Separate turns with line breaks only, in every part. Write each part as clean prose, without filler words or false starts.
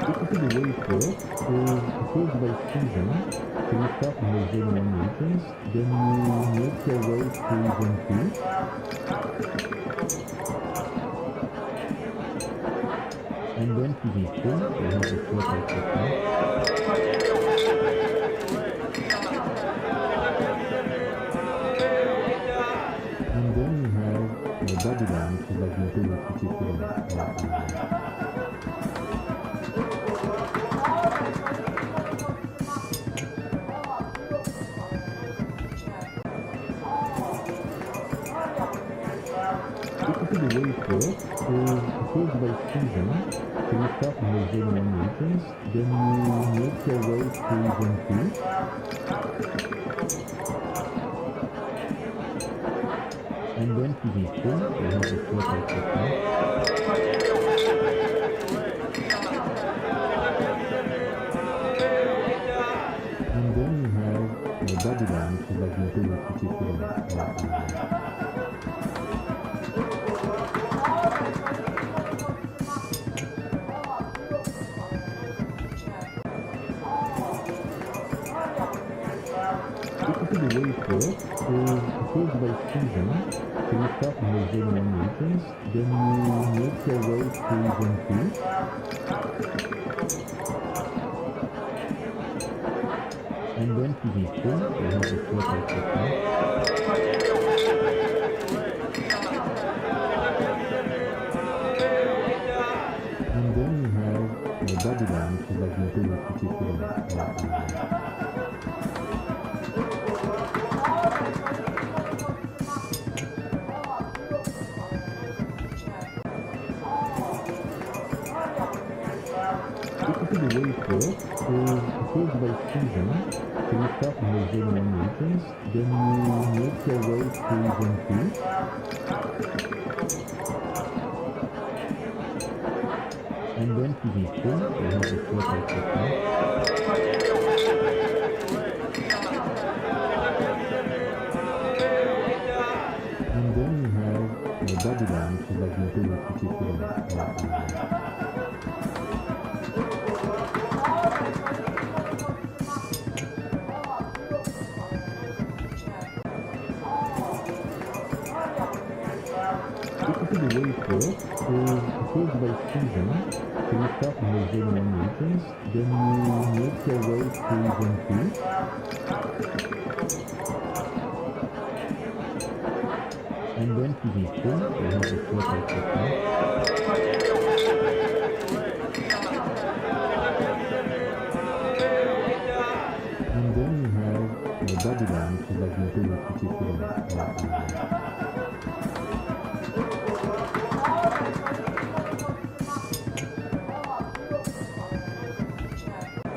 Typically the way it works is it goes by season. So you start in the zone 1 regions, then you make your way through zone 2. And then to zone 3, so you have the 4 types of tanks. And then you have Babylon, which is like the imperial city equivalent. Typically the way it works is it goes by season. So you start in the zone 1 regions, then you make your way through zone 2. And then to zone 3, so you have the 4 types of tanks. And then you have Babylon, which is like the imperial city equivalent. Typically the way it works is it goes by season. So you start in the zone 1 regions, then you make your way through zone 2. And then to zone 3, so you have the 4 types of tanks. And then you have Babylon, which is like the imperial city equivalent. Typically the way it works is it goes by season. So you start in the zone 1 regions, then you make your way through zone 2. And then to zone 3, so you have the 4 types of tanks. And then you have Babylon, which is like the imperial city equivalent. Typically the way it works is it goes by season. So you start in the zone 1 regions, then you make your way through zone 2. And then to zone 3, so you have the 4 types of tanks. And then you have Babylon, which is like the imperial city equivalent.
Typically the way it works is it goes by season. So you start in the zone 1 regions, then you make your way through zone 2. And then to zone 3, so you have the 4 types of tanks.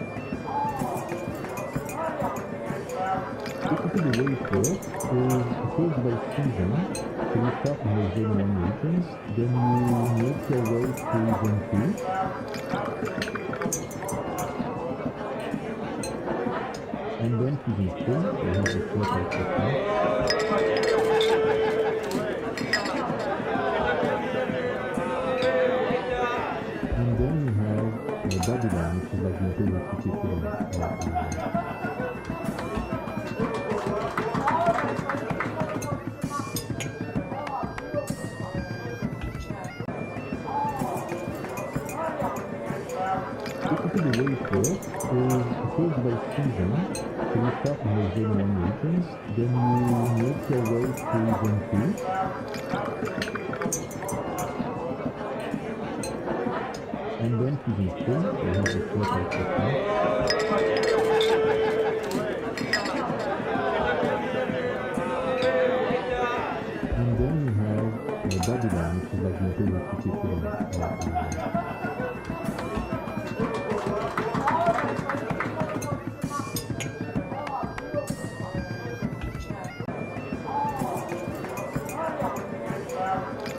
And then you have Babylon, which is like the imperial city equivalent. Typically the way it works is it goes by season. So you start in the zone 1 regions, then you make your way through zone 2. And then to zone 3, so you have the 4 types of tanks. And then you have Babylon, which is like the imperial city equivalent.
Typically the way it works is it goes by season. So you start in the zone 1 regions, then you make your way through zone 2. And then to zone 3, so you have the 4 types of tanks. And then you have Babylon, which is like the imperial city equivalent.
Typically the way it works is it goes by season. So you start in the zone 1 regions, then you make your way through zone 2. And then to zone 3, so you have the 4 types of tanks. And then you have Babylon, which is like the imperial city equivalent. Typically the way it works is it goes by season. So you start in the zone 1 regions, then you make your way through zone 2. And then to zone 3, so you have the 4 types of tanks. And then you have Babylon, which is like the imperial city equivalent. Typically the way it works is it goes by season. So you start in the zone 1 regions, then you make your way through zone 2. And then to zone 3, so you have the 4 types of tanks. And then you have Babylon, which is like the imperial city equivalent.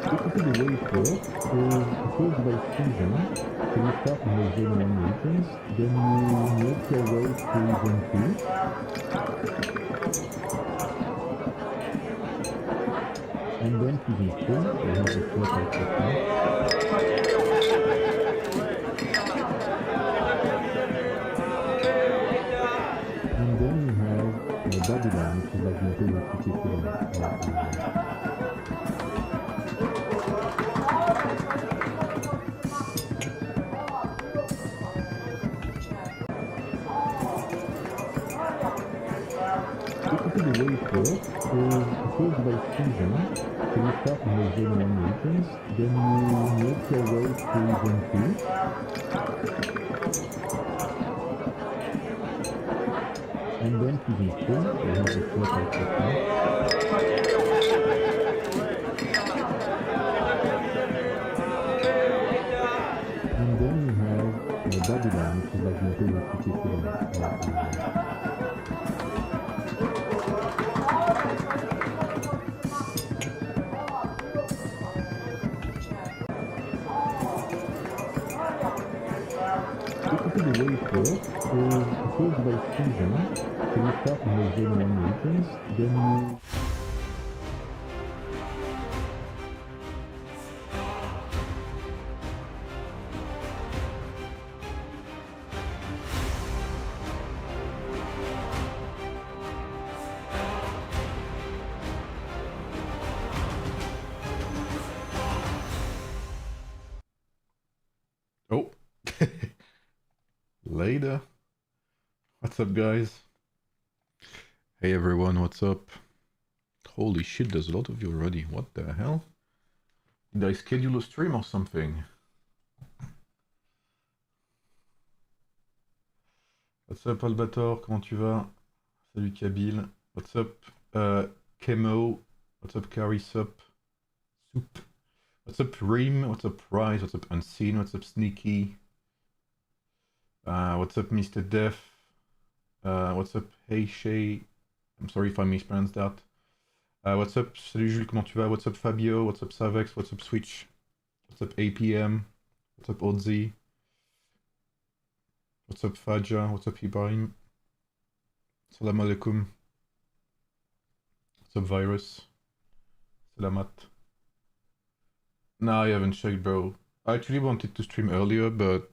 Typically the way it works is it goes by season. So you start in the zone 1 regions, then you make your way through zone 2. And then to zone 3, so you have the 4 types of tanks.
Babylon, which is like the imperial city equivalent. Basically, the way it works is it goes by season. So you start in the Zone 1 regions, then you make your way to Zone 2. And then season 3, so you have the slot like that. And then you have Babylon, which is like the imperial city equivalent. Basically, the way it works is it goes by season. So you start in the Zone 1 regions, then you...
Oh, later. What's up, guys? Hey everyone, what's up? Holy shit, there's a lot of you already. What the hell? Did I schedule a stream or something? What's up, Albator? Comment tu vas? Salut, Kabil. What's up, Kemo? What's up, Carisup? Soup. What's up, Reem? What's up, Rise? What's up, Unseen? What's up, Sneaky? What's up, Mr. Def? What's up, Hey Shay? I'm sorry if I mispronounced that. What's up, Salut Jules, comment tu vas? What's up, Fabio? What's up, Savex? What's up, Switch? What's up, APM? What's up, Odzi? What's up, Faja? What's up, Ibrahim? Salam alaikum. What's up, Virus? Salamat. No, I haven't checked, bro. I actually wanted to stream earlier, but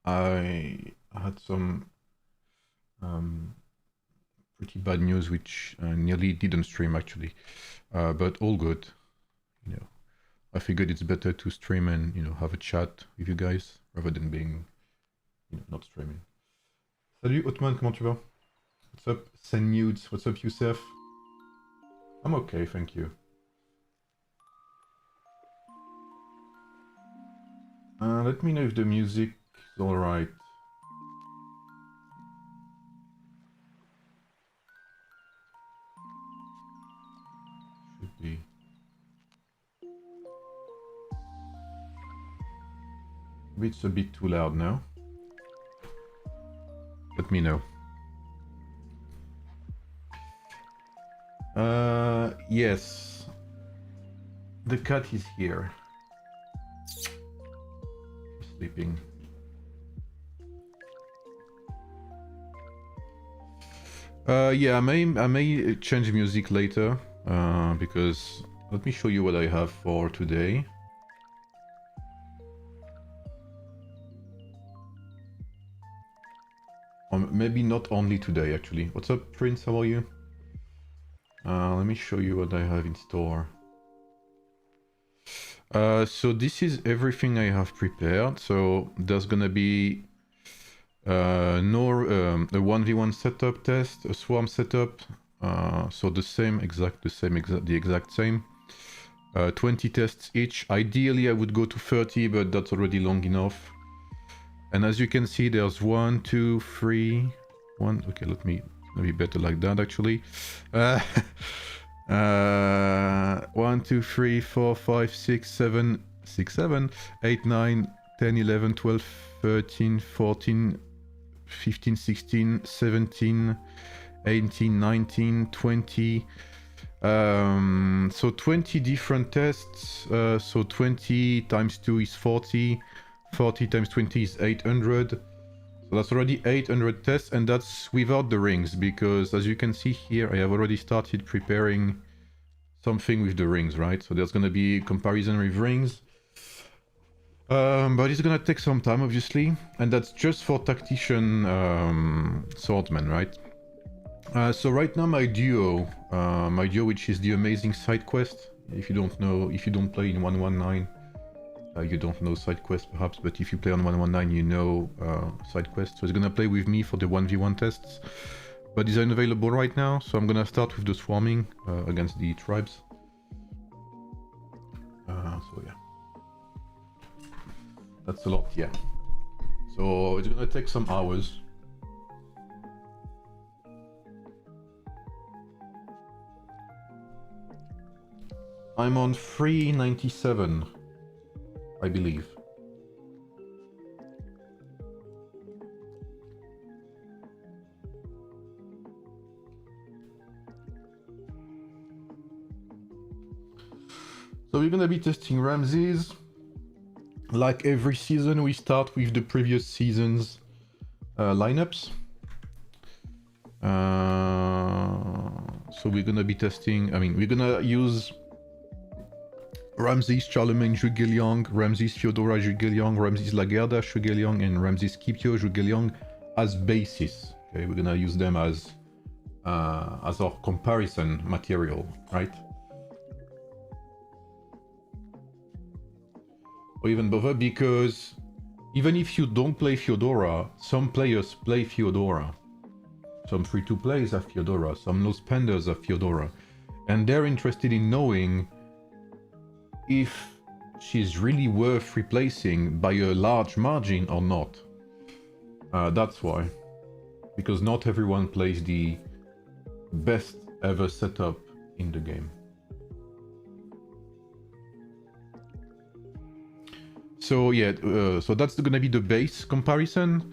I had some pretty bad news, which nearly didn't stream actually. But all good. You know, I figured it's better to stream and have a chat with you guys rather than being not streaming. Salut Otman, comment tu vas? What's up, Send Nudes? What's up, Youssef? I'm okay, thank you. Let me know if the music is alright. Should be. Maybe it's a bit too loud now. Let me know. Yes. The cat is here. Sleeping. Yeah, I may change music later, because let me show you what I have for today. Maybe not only today, actually. What's up, Prince? How are you? Let me show you what I have in store. So this is everything I have prepared. So there's gonna be a 1v1 setup test, a swarm setup. So the exact same. 20 tests each. Ideally, I would go to 30, but that's already long enough. And as you can see, there's 1, 2, 3, 1. Okay, maybe better like that actually. 1, 2, 3, 4, 5, 6, 7, 8, 9, 10, 11, 12, 13, 14, 15, 16, 17, 18, 19, 20. So 20 different tests. So 20 times 2 is 40. 40 times 20 is 800. So that's already 800 tests, and that's without the rings, because as you can see here, I have already started preparing something with the rings, right? So there's gonna be comparison with rings. But it's gonna take some time, obviously, and that's just for tactician swordsmen, right? So right now my duo, which is the amazing side quest. If you don't know, if you don't play in 119, you don't know side quest perhaps, but if you play on 119, you know side quest. So he's gonna play with me for the 1v1 tests, but he's unavailable right now. So I'm gonna start with the swarming against the tribes. So yeah, that's a lot. Yeah. So it's gonna take some hours. I'm on 397, I believe. So we're gonna be testing Ramses. Like every season, we start with the previous season's lineups. So we're gonna be testing, I mean, we're gonna use Ramses Charlemagne Zhuge Ramses Fyodora Zhuge Ramses Lagerda Zhuge and Ramses Scipio Zhuge as basis. Okay, we're gonna use them as our comparison material, right? Or even bother, because even if you don't play Fyodora, some players play Fyodora. Some free-to-plays have Fyodora, some low spenders have Fyodora, and they're interested in knowing if she's really worth replacing by a large margin or not. That's why. Because not everyone plays the best ever setup in the game. So yeah, so that's gonna be the base comparison.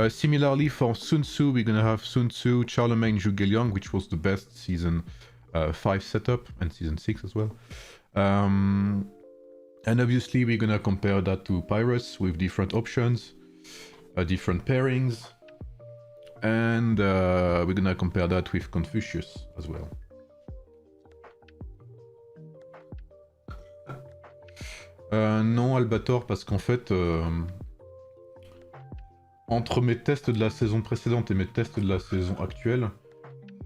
Similarly for Sun Tzu, we're gonna have Sun Tzu, Charlemagne Zhuge Liang, which was the best season 5 setup, and season 6 as well. And obviously we're gonna compare that to Pyrrhus with different options, different pairings, and we're gonna compare that with Confucius as well. Non, Albator, parce qu'en fait, entre mes tests de la saison précédente et mes tests de la saison actuelle,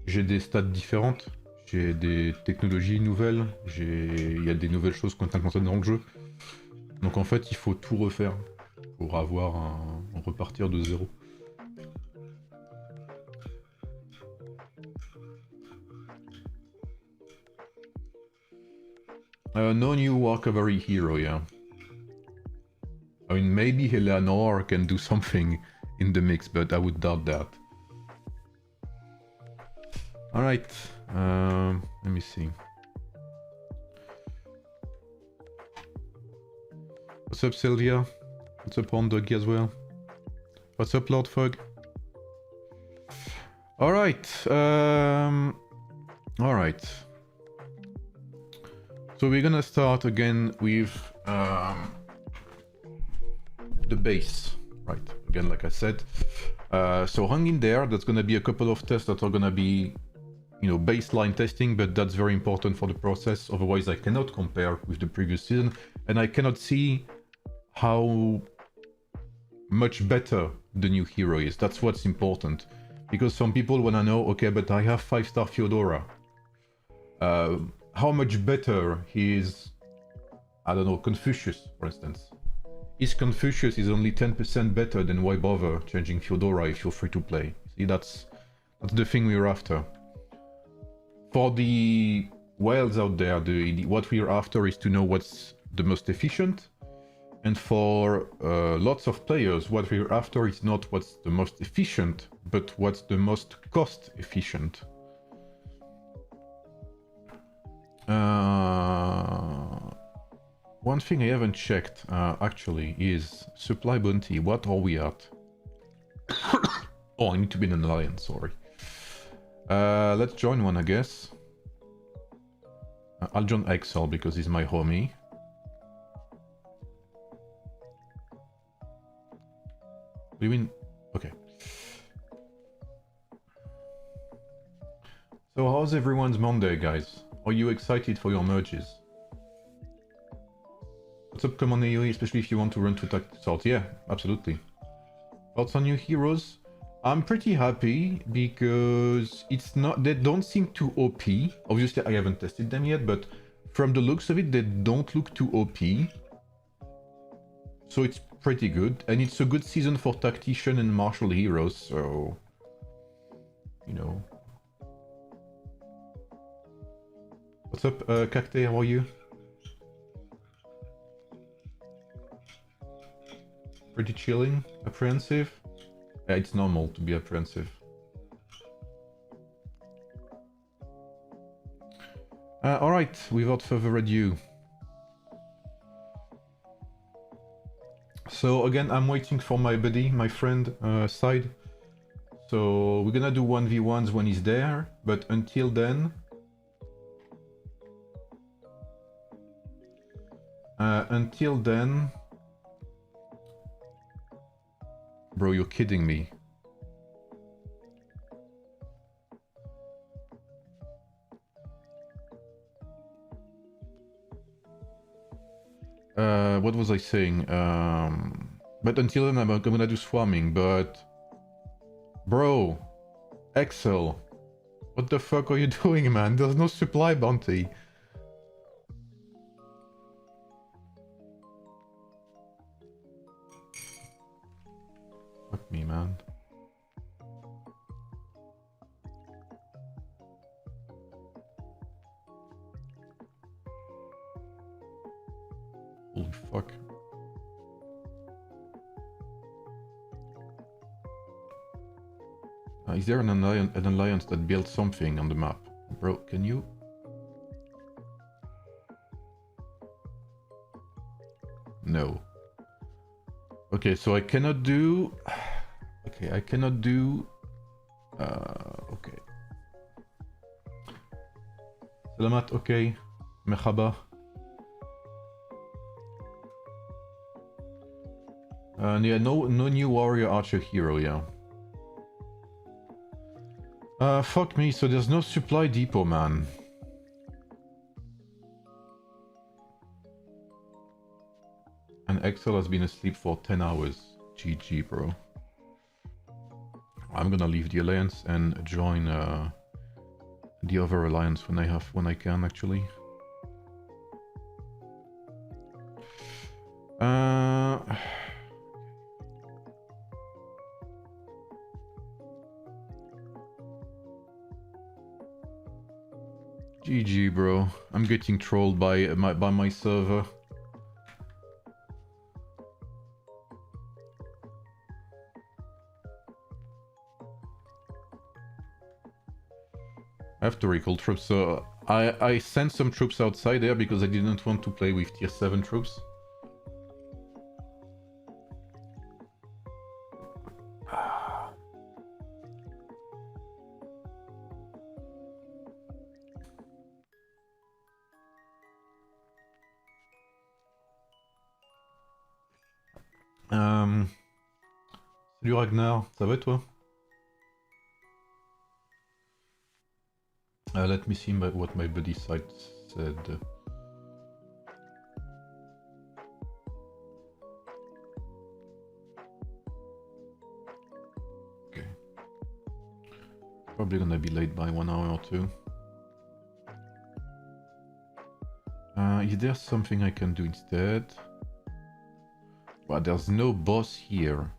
j'ai des stats différentes. J'ai des technologies nouvelles, il y a des nouvelles choses qu'on implémente dans le jeu. Donc en fait, il faut tout refaire pour repartir de zéro. No new war cavalry hero, yeah. I mean, maybe Eleanor can do something in the mix, but I would doubt that. Alright. Let me see. What's up, Sylvia? What's up, Doggy as well? What's up, Lord Fog? Alright. Alright. So we're gonna start again with the base. Right. Again, like I said. So hang in there. That's gonna be a couple of tests that are gonna be, you know, baseline testing, but that's very important for the process. Otherwise, I cannot compare with the previous season, and I cannot see how much better the new hero is. That's what's important, because some people wanna know, okay, but I have 5-star Fyodora. How much better is, I don't know, Confucius, for instance? Is Confucius is only 10% better, then why bother changing Fyodora if you're free to play? See, that's the thing we're after. For the whales out there, what we're after is to know what's the most efficient. And for lots of players, what we're after is not what's the most efficient, but what's the most cost efficient. One thing I haven't checked, actually, is supply bounty. What are we at? Oh, I need to be in an alliance, sorry. Let's join one, I guess. I'll join Excel because he's my homie. We win. Okay. So how's everyone's Monday, guys? Are you excited for your merges? What's up, Command AoE, especially if you want to run to tactics out? Yeah, absolutely. Thoughts on new heroes? I'm pretty happy because it's not, they don't seem too OP. Obviously I haven't tested them yet, but from the looks of it, they don't look too OP. So it's pretty good, and it's a good season for tactician and martial heroes, so... You know. What's up, Cacte, how are you? Pretty chilling? Apprehensive? Yeah, it's normal to be apprehensive. Alright, without further ado. So again, I'm waiting for my buddy, my friend, side. So we're gonna do 1v1s when he's there, but until then... Bro, you're kidding me. What was I saying? But until then, I'm gonna do swarming, but... Bro! Excel! What the fuck are you doing, man? There's no supply bounty. Fuck me, man. Holy fuck. Is there an alliance that built something on the map? Bro, can you? No. Okay, so I cannot do... Okay, I cannot do... Okay. Salamat, okay. Merhaba. Yeah, no new warrior archer hero, yeah. Fuck me, so there's no supply depot, man. And Excel has been asleep for 10 hours. GG, bro. I'm gonna leave the alliance and join the other alliance when I can, actually. GG, bro. I'm getting trolled by my server. I have to recall troops, so I sent some troops outside there because I didn't want to play with tier 7 troops. Salut Ragnar, ça va et toi? Let me see what my buddy side said. Okay. Probably gonna be late by 1 hour or 2. Is there something I can do instead? Well, there's no boss here.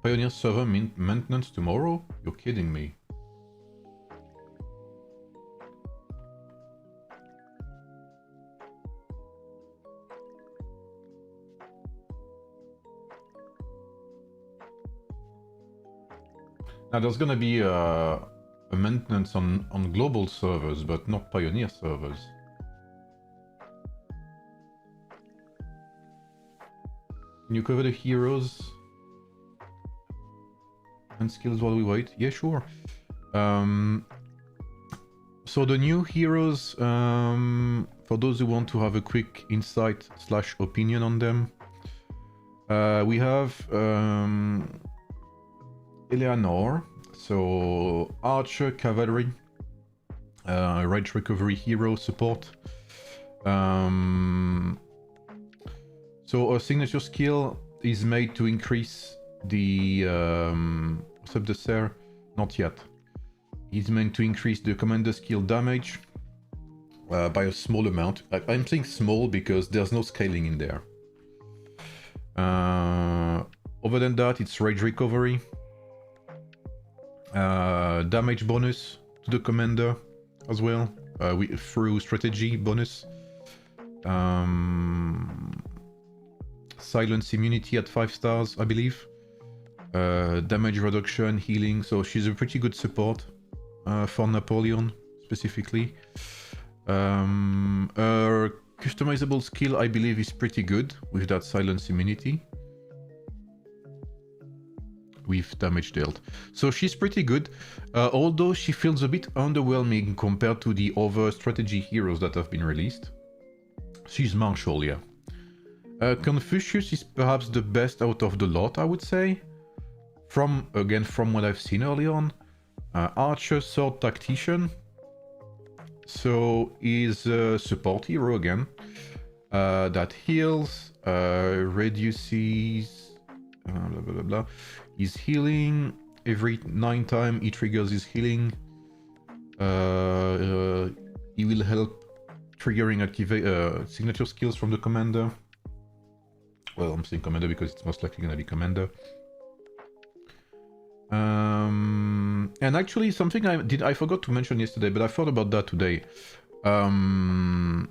Pioneer server maintenance tomorrow? You're kidding me. Now there's gonna be a maintenance on global servers, but not Pioneer servers. Can you cover the heroes and skills while we wait? Yeah, sure. So the new heroes for those who want to have a quick insight / opinion on them. We have Eleanor, so archer, cavalry, rage recovery hero support. So a signature skill is made to increase the subdessert, not yet. It's meant to increase the commander skill damage by a small amount. I'm saying small because there's no scaling in there. Other than that, it's rage recovery, damage bonus to the commander as well, through strategy bonus, silence immunity at 5 stars, I believe, damage reduction, healing. So she's a pretty good support for Napoleon specifically. Her customizable skill, I believe, is pretty good with that silence immunity with damage dealt. So she's pretty good, although she feels a bit underwhelming compared to the other strategy heroes that have been released. She's martial, yeah. Confucius is perhaps the best out of the lot, I would say. From what I've seen early on. Archer, sword tactician. So he's a support hero again. That heals, reduces, blah blah blah. He's healing. Every 9 times he triggers his healing. He will help triggering activate signature skills from the commander. Well, I'm saying commander because it's most likely gonna be commander. And actually something I forgot to mention yesterday, but I thought about that today.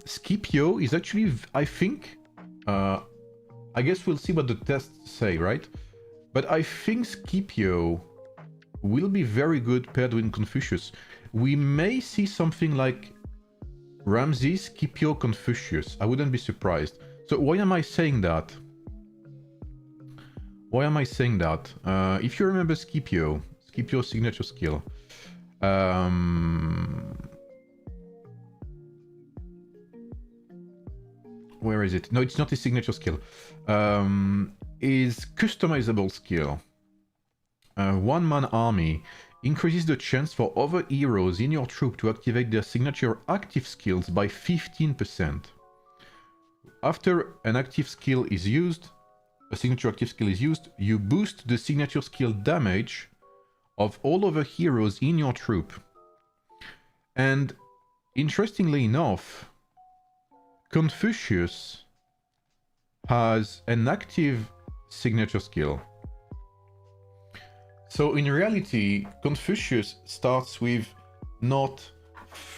Scipio is actually, I think, I guess we'll see what the tests say, right? But I think Scipio will be very good paired with Confucius. We may see something like Ramses, Scipio, Confucius. I wouldn't be surprised. So why am I saying that? Why am I saying that? If you remember Scipio's signature skill. Where is it? No, it's not his signature skill. His customizable skill. One-man army increases the chance for other heroes in your troop to activate their signature active skills by 15%. After an active skill is used, a signature active skill is used, you boost the signature skill damage of all other heroes in your troop. And interestingly enough, Confucius has an active signature skill. So in reality, Confucius starts with not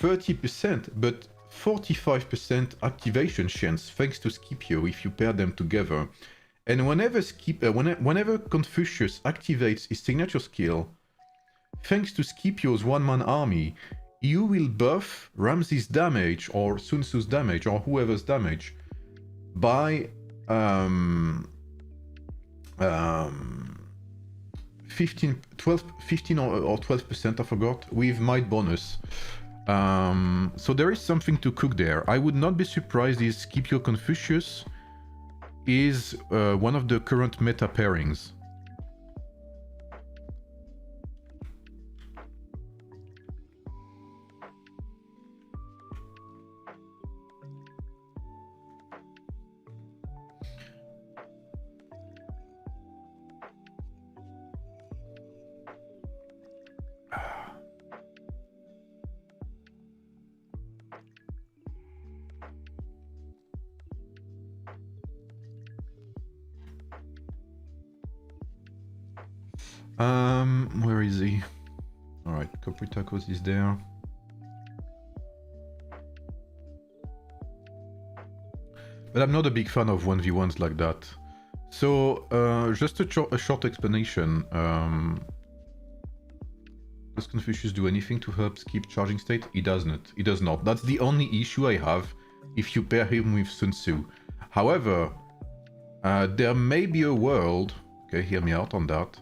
30%, but 45% activation chance thanks to Scipio if you pair them together. And whenever Confucius activates his signature skill, thanks to Scipio's one-man army, you will buff Ramses' damage or Sun Tzu's damage or whoever's damage by 15 or 12%, I forgot, with might bonus. So there is something to cook there. I would not be surprised if Scipio Confucius is one of the current meta pairings. Where is he? Alright, Copri Tacos is there. But I'm not a big fan of 1v1s like that. So, just a short explanation. Does Confucius do anything to help skip charging state? He doesn't. He does not. That's the only issue I have if you pair him with Sun Tzu. However, there may be a world... Okay, hear me out on that.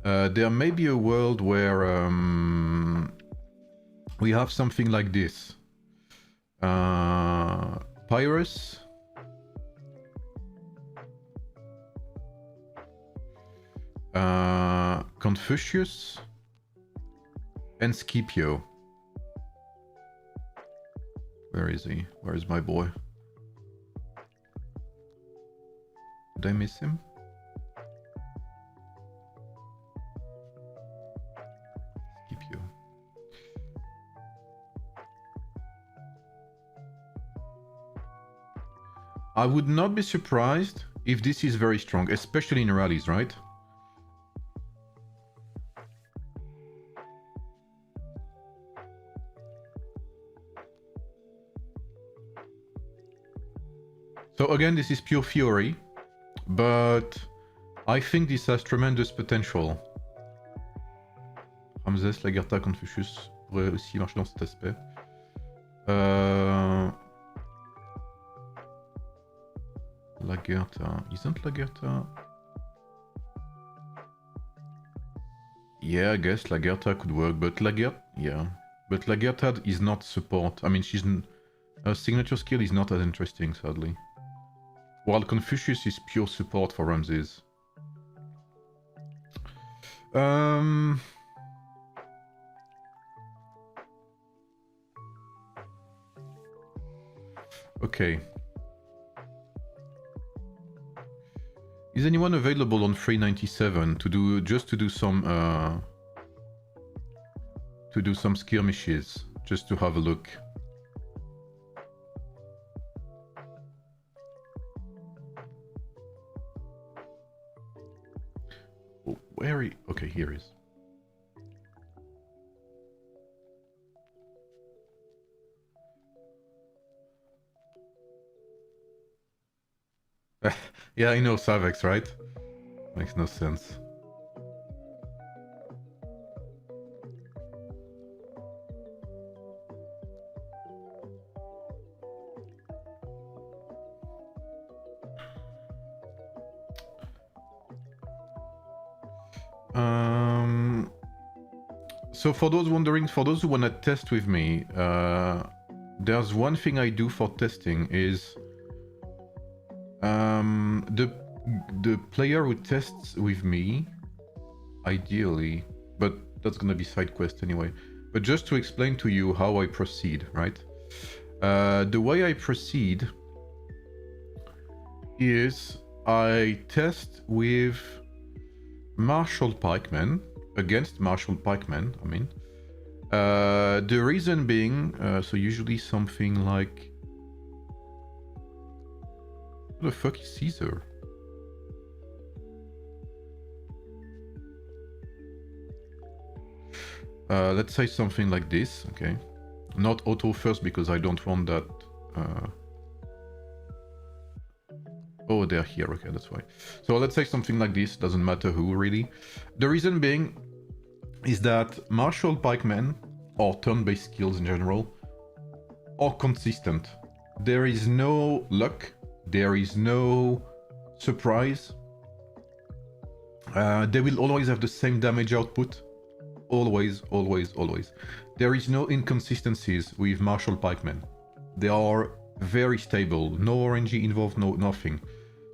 There may be a world where we have something like this. Pyrrhus, Confucius, and Scipio. Where is he? Where is my boy? Did I miss him? Scipio. I would not be surprised if this is very strong, especially in rallies, right? So again, this is pure theory, but I think this has tremendous potential. Ramsès, Lagertha, Confucius pourraient aussi marcher dans cet aspect. Lagertha, isn't Lagertha? Yeah, I guess Lagertha could work, but but Lagertha is not support. I mean, her signature skill is not as interesting, sadly. While Confucius is pure support for Ramses. Okay. Is anyone available on 397 to do some skirmishes, just to have a look? Oh, where he? Okay, here he is. Yeah, I know Savex, right? Makes no sense. So for those wondering, for those who want to test with me, there's one thing I do for testing is the player who tests with me, ideally, but that's gonna be side quest anyway. But just to explain to you how I proceed, right? The way I proceed is I test with Marshall Pikemen, against Marshall Pikemen, I mean. The reason being, so usually something like... What the fuck is Caesar? Let's say something like this, okay? Not auto first because I don't want that... Oh, they're here, okay, that's why. So let's say something like this, doesn't matter who, really. The reason being is that martial pikemen, or turn-based skills in general, are consistent. There is no luck, there is no surprise. They will always have the same damage output. Always, always, always. There is no inconsistencies with martial pikemen. They are very stable, no RNG involved, no nothing.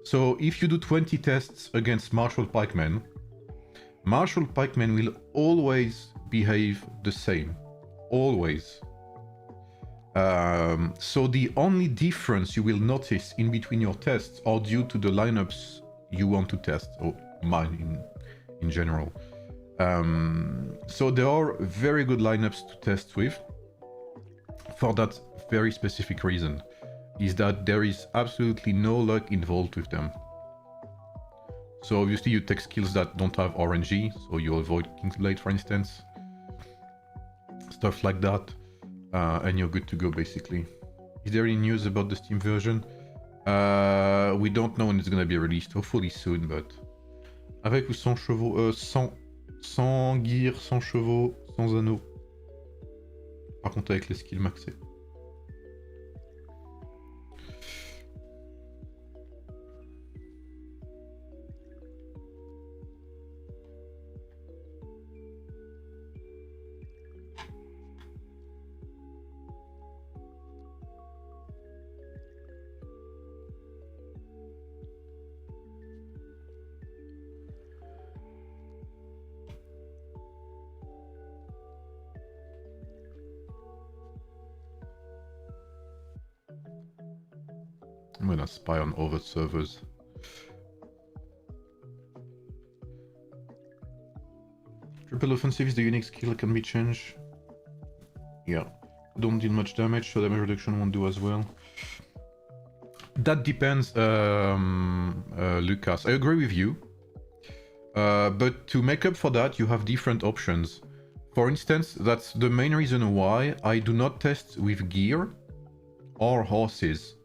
So if you do 20 tests against martial pikemen will always behave the same, always. So the only difference you will notice in between your tests are due to the lineups you want to test, or mine in general. So there are very good lineups to test with for that very specific reason, is that there is absolutely no luck involved with them. So obviously you take skills that don't have RNG, so you avoid Kingsblade, for instance, stuff like that, and you're good to go basically. Is there any news about the Steam version? We don't know when it's gonna be released, hopefully soon, but... Avec ou sans chevaux, sans gear, sans chevaux, sans anneaux. Par contre avec les skills maxés. I'm gonna spy on other servers. Triple offensive is the unique skill, can be changed. Yeah. Don't deal much damage, so damage reduction won't do as well. That depends, Lucas. I agree with you. But to make up for that, you have different options. For instance, that's the main reason why I do not test with gear or horses.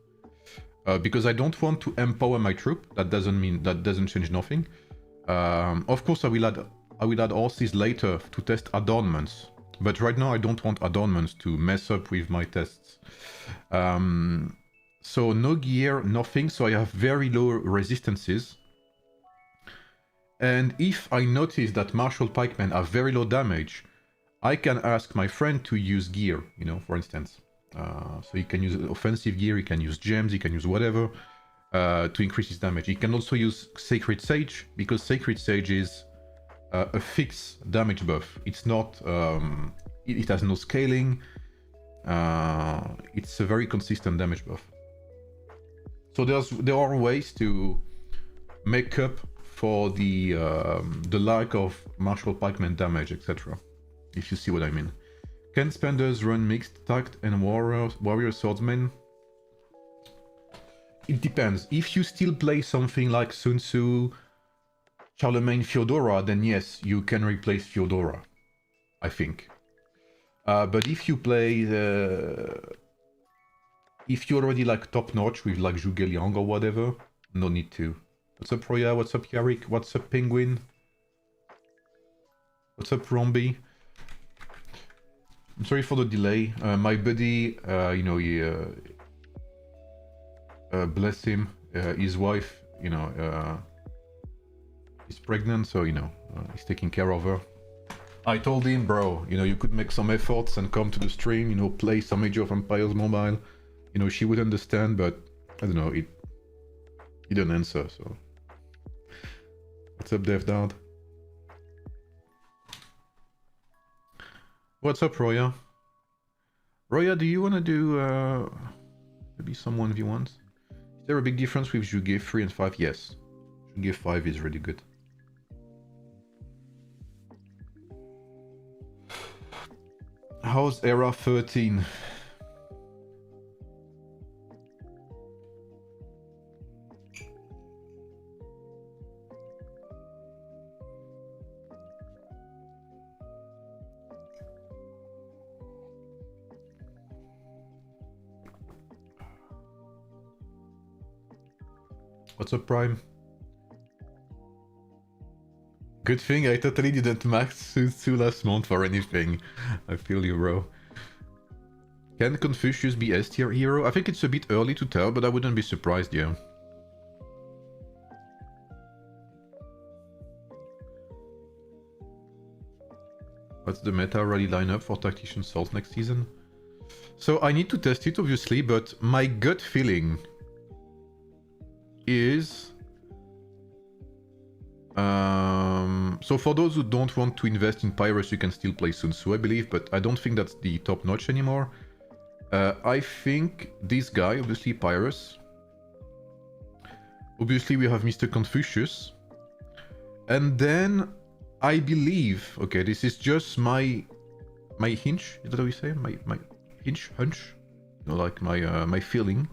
Because I don't want to empower my troop. That doesn't change nothing. Of course, I will add horses later to test adornments. But right now I don't want adornments to mess up with my tests. So no gear, nothing, so I have very low resistances. And if I notice that martial pikemen have very low damage, I can ask my friend to use gear, you know, for instance. So he can use offensive gear, he can use gems, he can use whatever to increase his damage. He can also use Sacred Sage, because Sacred Sage is a fixed damage buff. It's not, it has no scaling. It's a very consistent damage buff. So there are ways to make up for the lack of martial pikeman damage, etc. If you see what I mean. Can spenders run mixed tact and warrior swordsmen? It depends. If you still play something like Sun Tzu, Charlemagne, Fyodora, then yes, you can replace Fyodora, I think. But if you play if you're already like top notch with like Zhuge Liang or whatever, no need to. What's up, Roya? What's up, Yarik? What's up, Penguin? What's up, Rombi? I'm sorry for the delay. My buddy, you know, he, bless him, his wife, you know, is pregnant, so, you know, he's taking care of her. I told him, bro, you know, you could make some efforts and come to the stream, you know, play some Age of Empires Mobile. You know, she would understand, but I don't know, he didn't answer, so. What's up, DevDad? What's up, Roya? Roya, do you want to do maybe some 1v1s? Is there a big difference with Zhuge 3 and 5? Yes. Zhuge 5 is really good. How's Era 13? What's up, Prime? Good thing I totally didn't max Sun Tzu last month for anything. I feel you, bro. Can Confucius be S tier hero? I think it's a bit early to tell, but I wouldn't be surprised, yeah. What's the meta rally lineup for Tactician Salt next season? So I need to test it, obviously, but my gut feeling is... so for those who don't want to invest in Pyrus, you can still play Sun Tzu, I believe, but I don't think that's the top notch anymore. I think this guy, obviously Pyrus. Obviously we have Mr. Confucius. And then I believe, okay, this is just my hinge, is that how you say? My hunch? You know, like my feeling.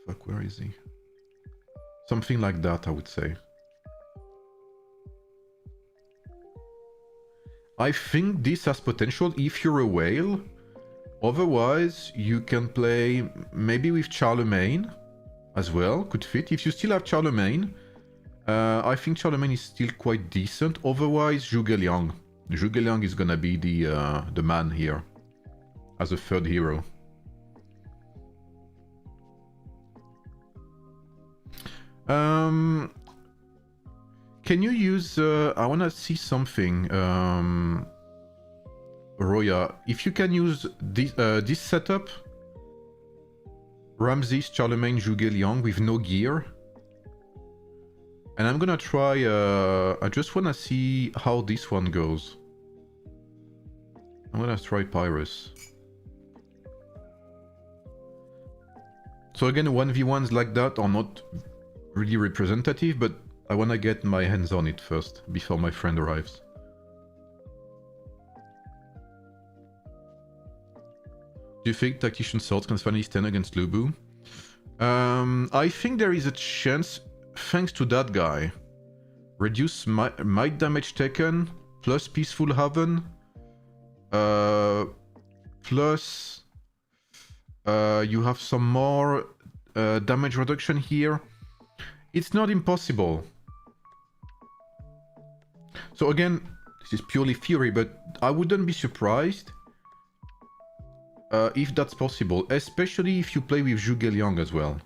Fuck, where is he? Something like that, I would say. I think this has potential if you're a whale. Otherwise, you can play maybe with Charlemagne as well. Could fit. If you still have Charlemagne, I think Charlemagne is still quite decent. Otherwise, Zhuge Liang. Zhuge Liang is gonna be the man here as a third hero. Can you use... I want to see something. Roya, if you can use this setup. Ramses, Charlemagne, Zhuge Liang with no gear. And I'm gonna try... I just want to see how this one goes. I'm gonna try Pyrus. So again, 1v1s like that are not really representative, but I want to get my hands on it first, before my friend arrives. Do you think Tactician Swords can finally stand against Lubu? I think there is a chance, thanks to that guy. Reduce might damage taken, plus Peaceful Haven, plus you have some more damage reduction here. It's not impossible. So again, this is purely theory, but I wouldn't be surprised if that's possible, especially if you play with Zhuge Liang as well.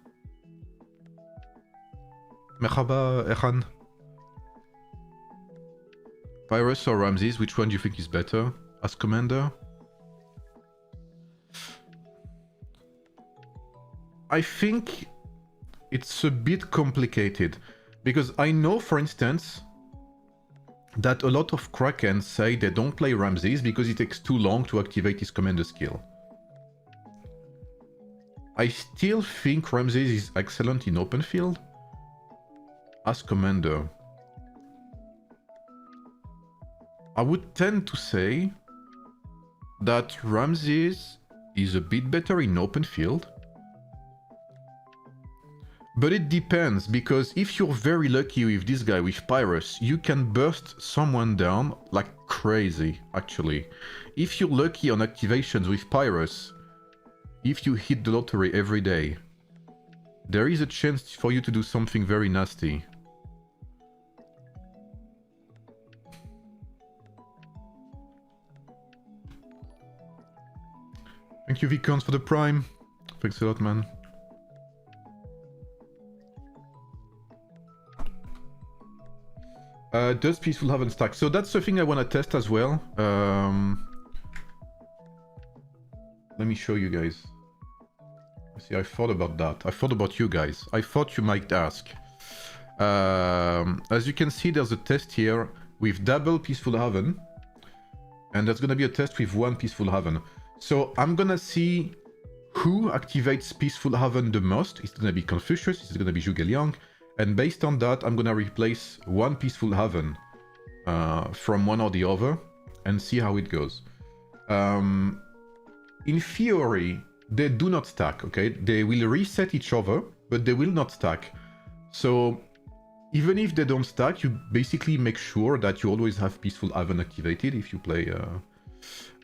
Merhaba, Erhan. Pyrus or Ramses, which one do you think is better as commander? I think it's a bit complicated, because I know, for instance, that a lot of Krakens say they don't play Ramses because it takes too long to activate his commander skill. I still think Ramses is excellent in open field as commander. I would tend to say that Ramses is a bit better in open field. But it depends, because if you're very lucky with this guy, with Pyrus, you can burst someone down like crazy, actually. If you're lucky on activations with Pyrus, if you hit the lottery every day, there is a chance for you to do something very nasty. Thank you, Vicons, for the Prime. Thanks a lot, man. Does Peaceful Haven stack? So that's the thing I want to test as well. Let me show you guys. See, I thought about that. I thought about you guys. I thought you might ask. As you can see, there's a test here with double Peaceful Haven. And there's going to be a test with one Peaceful Haven. So I'm going to see who activates Peaceful Haven the most. It's going to be Confucius, it's going to be Zhuge Liang. And based on that, I'm going to replace one Peaceful Haven from one or the other and see how it goes. In theory, they do not stack, okay? They will reset each other, but they will not stack. So even if they don't stack, you basically make sure that you always have Peaceful Haven activated if you play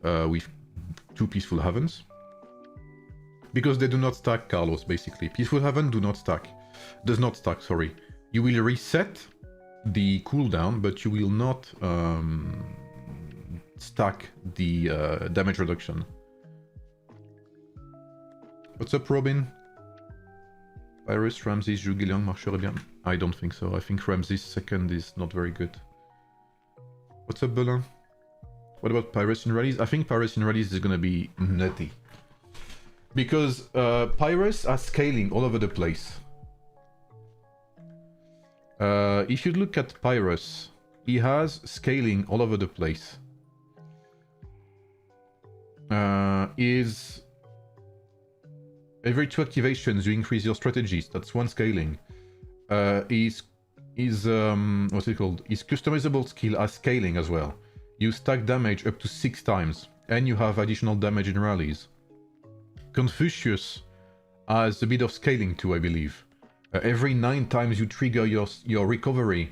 with two Peaceful Havens. Because they do not stack, Carlos, basically. Peaceful Haven do not stack. Does not stack, sorry. You will reset the cooldown, but you will not stack the damage reduction. What's up, Robin? Pyrus, Ramses, Zhuge Liang marcherait bien. I don't think so. I think Ramses second is not very good. What's up, Belin? What about Pyrus in rallies? I think Pyrus in rallies is gonna be nutty. Because Pyrus are scaling all over the place. If you look at Pyrus, he has scaling all over the place. Is every 2 activations you increase your strategies. That's one scaling. Is what's it called? Is customizable skill as scaling as well. You stack damage up to 6 times, and you have additional damage in rallies. Confucius has a bit of scaling too, I believe. Every 9 times you trigger your recovery,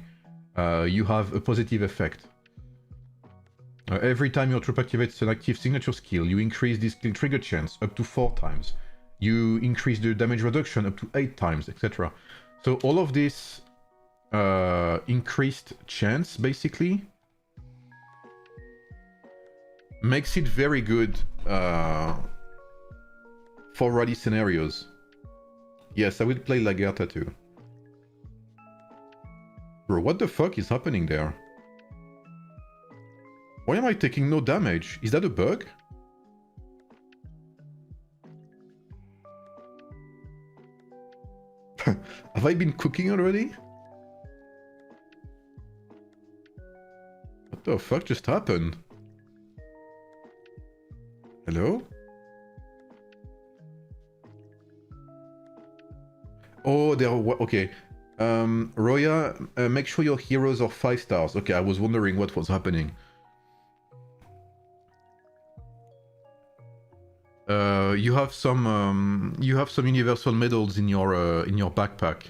you have a positive effect. Every time your troop activates an active signature skill, you increase this skill trigger chance up to 4 times. You increase the damage reduction up to 8 times, etc. So all of this increased chance, basically, makes it very good for rally scenarios. Yes, I will play Lagerta too. Bro, what the fuck is happening there? Why am I taking no damage? Is that a bug? Have I been cooking already? What the fuck just happened? Hello? Oh, they're okay. Roya, make sure your heroes are 5 stars. Okay, I was wondering what was happening. You have some universal medals in your backpack.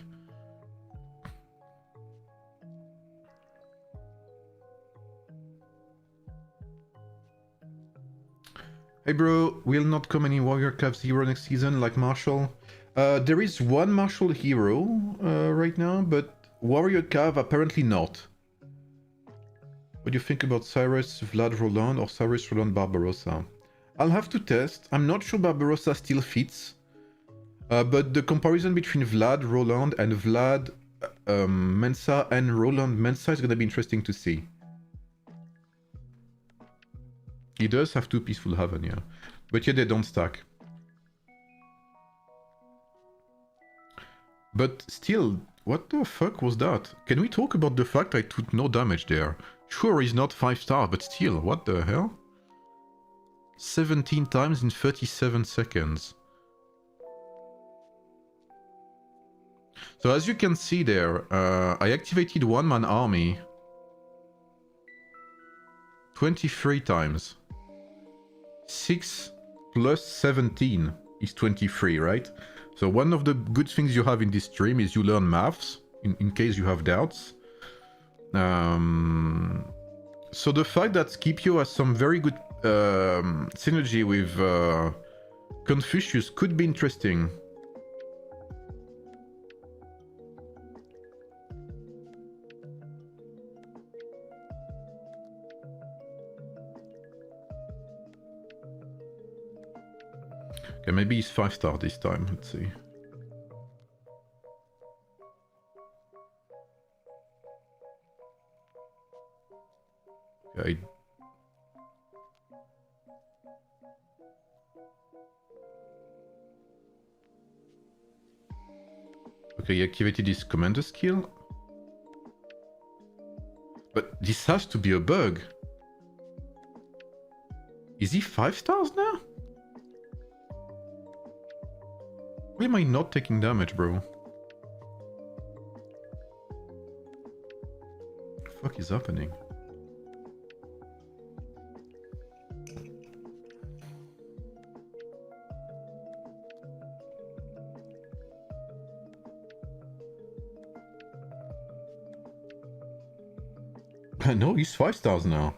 Hey bro, will not come any Warrior Cav hero next season like Marshall? There is one Marshall hero right now, but Warrior Cav apparently not. What do you think about Cyrus Vlad Roland or Cyrus Roland Barbarossa? I'll have to test. I'm not sure Barbarossa still fits. But the comparison between Vlad Roland and Vlad Mensa and Roland Mensa is gonna be interesting to see. He does have 2 Peaceful Haven, yeah. But yeah, they don't stack. But still, what the fuck was that? Can we talk about the fact I took no damage there? Sure, he's not 5 star, but still, what the hell? 17 times in 37 seconds. So as you can see there, I activated one-man army 23 times. 6 plus 17 is 23, right? So one of the good things you have in this stream is you learn maths, in case you have doubts. So the fact that Scipio has some very good synergy with Confucius could be interesting. Okay, maybe he's 5 star this time, let's see. Okay. Okay, he activated his commander skill. But this has to be a bug. Is he 5 stars now? Why am I not taking damage, bro? What the fuck is happening? No, he's 5 stars now.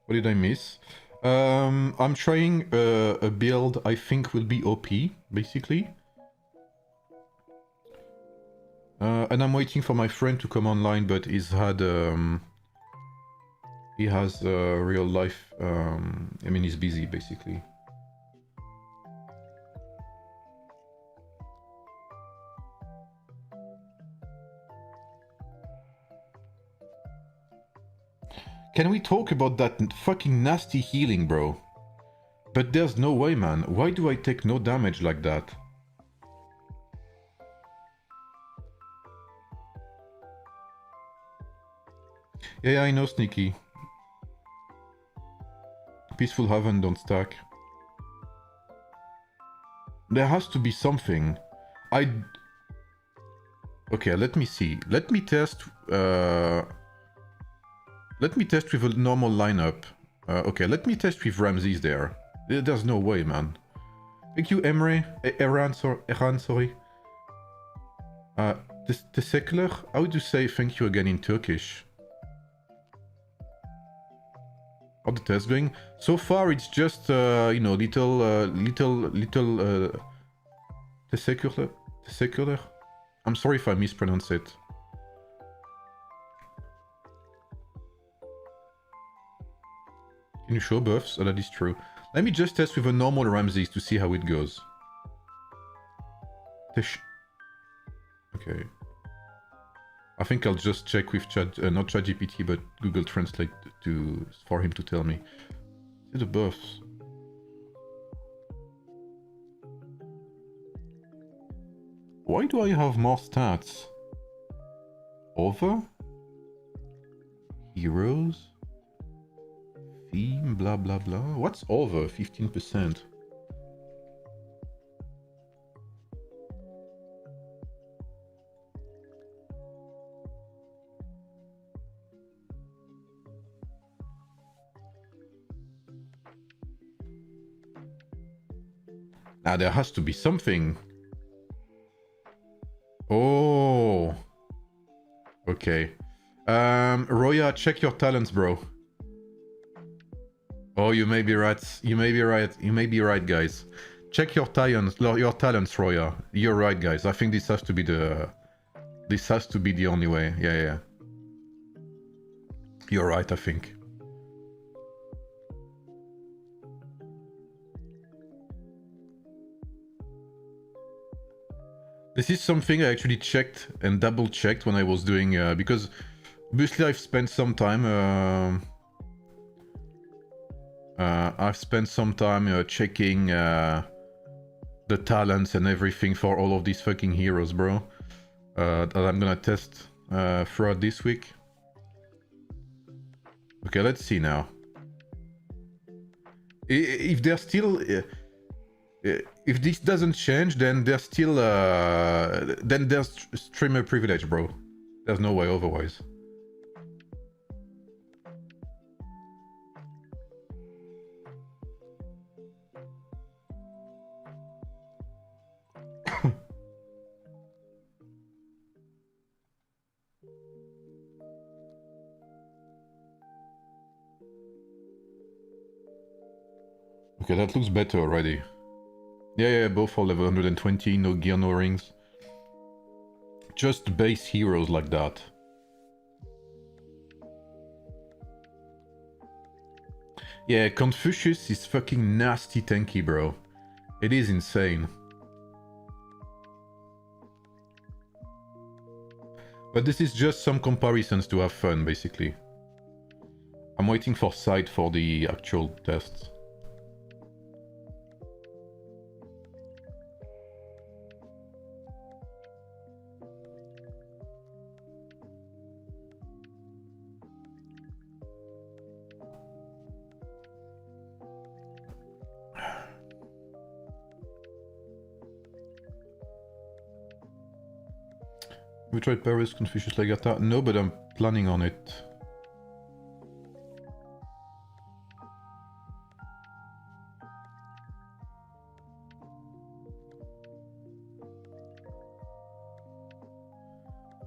What did I miss? I'm trying a build I think will be OP, basically. And I'm waiting for my friend to come online, but he has real life, I mean, he's busy, basically. Can we talk about that fucking nasty healing, bro? But there's no way, man. Why do I take no damage like that? Yeah, I know, Sneaky. Peaceful Haven don't stack. There has to be something. Okay, let me see. Let me test with a normal lineup. Okay, let me test with Ramses there. There's no way, man. Thank you, Emre. Eran, sorry. The secular? How would you say thank you again in Turkish? How the test going? So far, it's just you know, little the secular. I'm sorry if I mispronounce it. Can you show buffs? Oh, that is true. Let me just test with a normal Ramses to see how it goes. Okay. I think I'll just check with not ChatGPT, but Google Translate for him to tell me. See the buffs. Why do I have more stats? Over? Heroes? Theme, blah blah blah. What's over 15%? Now there has to be something. Oh. Okay. Roya, check your talents, bro. Oh, you may be right. You may be right. You may be right, guys. Check your talents, Roya. You're right, guys. I think this has to be the... This has to be the only way. Yeah, yeah. You're right, I think. This is something I actually checked and double-checked when I was doing... because obviously I've spent some time... checking the talents and everything for all of these fucking heroes, bro. That I'm gonna test throughout this week. Okay, let's see now. If they're still... if this doesn't change, then there's still... then there's streamer privilege, bro. There's no way otherwise. Okay, that looks better already. Yeah, both are level 120, no gear, no rings. Just base heroes like that. Yeah, Confucius is fucking nasty tanky, bro. It is insane. But this is just some comparisons to have fun, basically. I'm waiting for Sight for the actual tests. We tried Paris, Confucius, Legata? No, but I'm planning on it.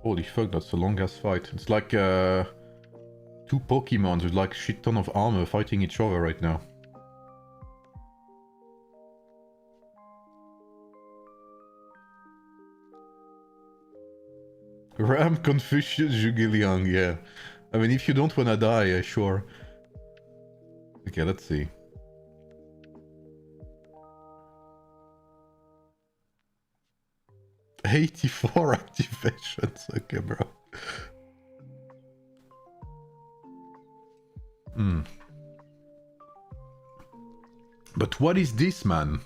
Holy fuck, that's a long ass fight. It's like two Pokemons with like shit ton of armor fighting each other right now. Ram, Confucius, Zhuge yeah. I mean, if you don't wanna die, sure. Okay, let's see. "84 activations." Okay, bro. But what is this, man?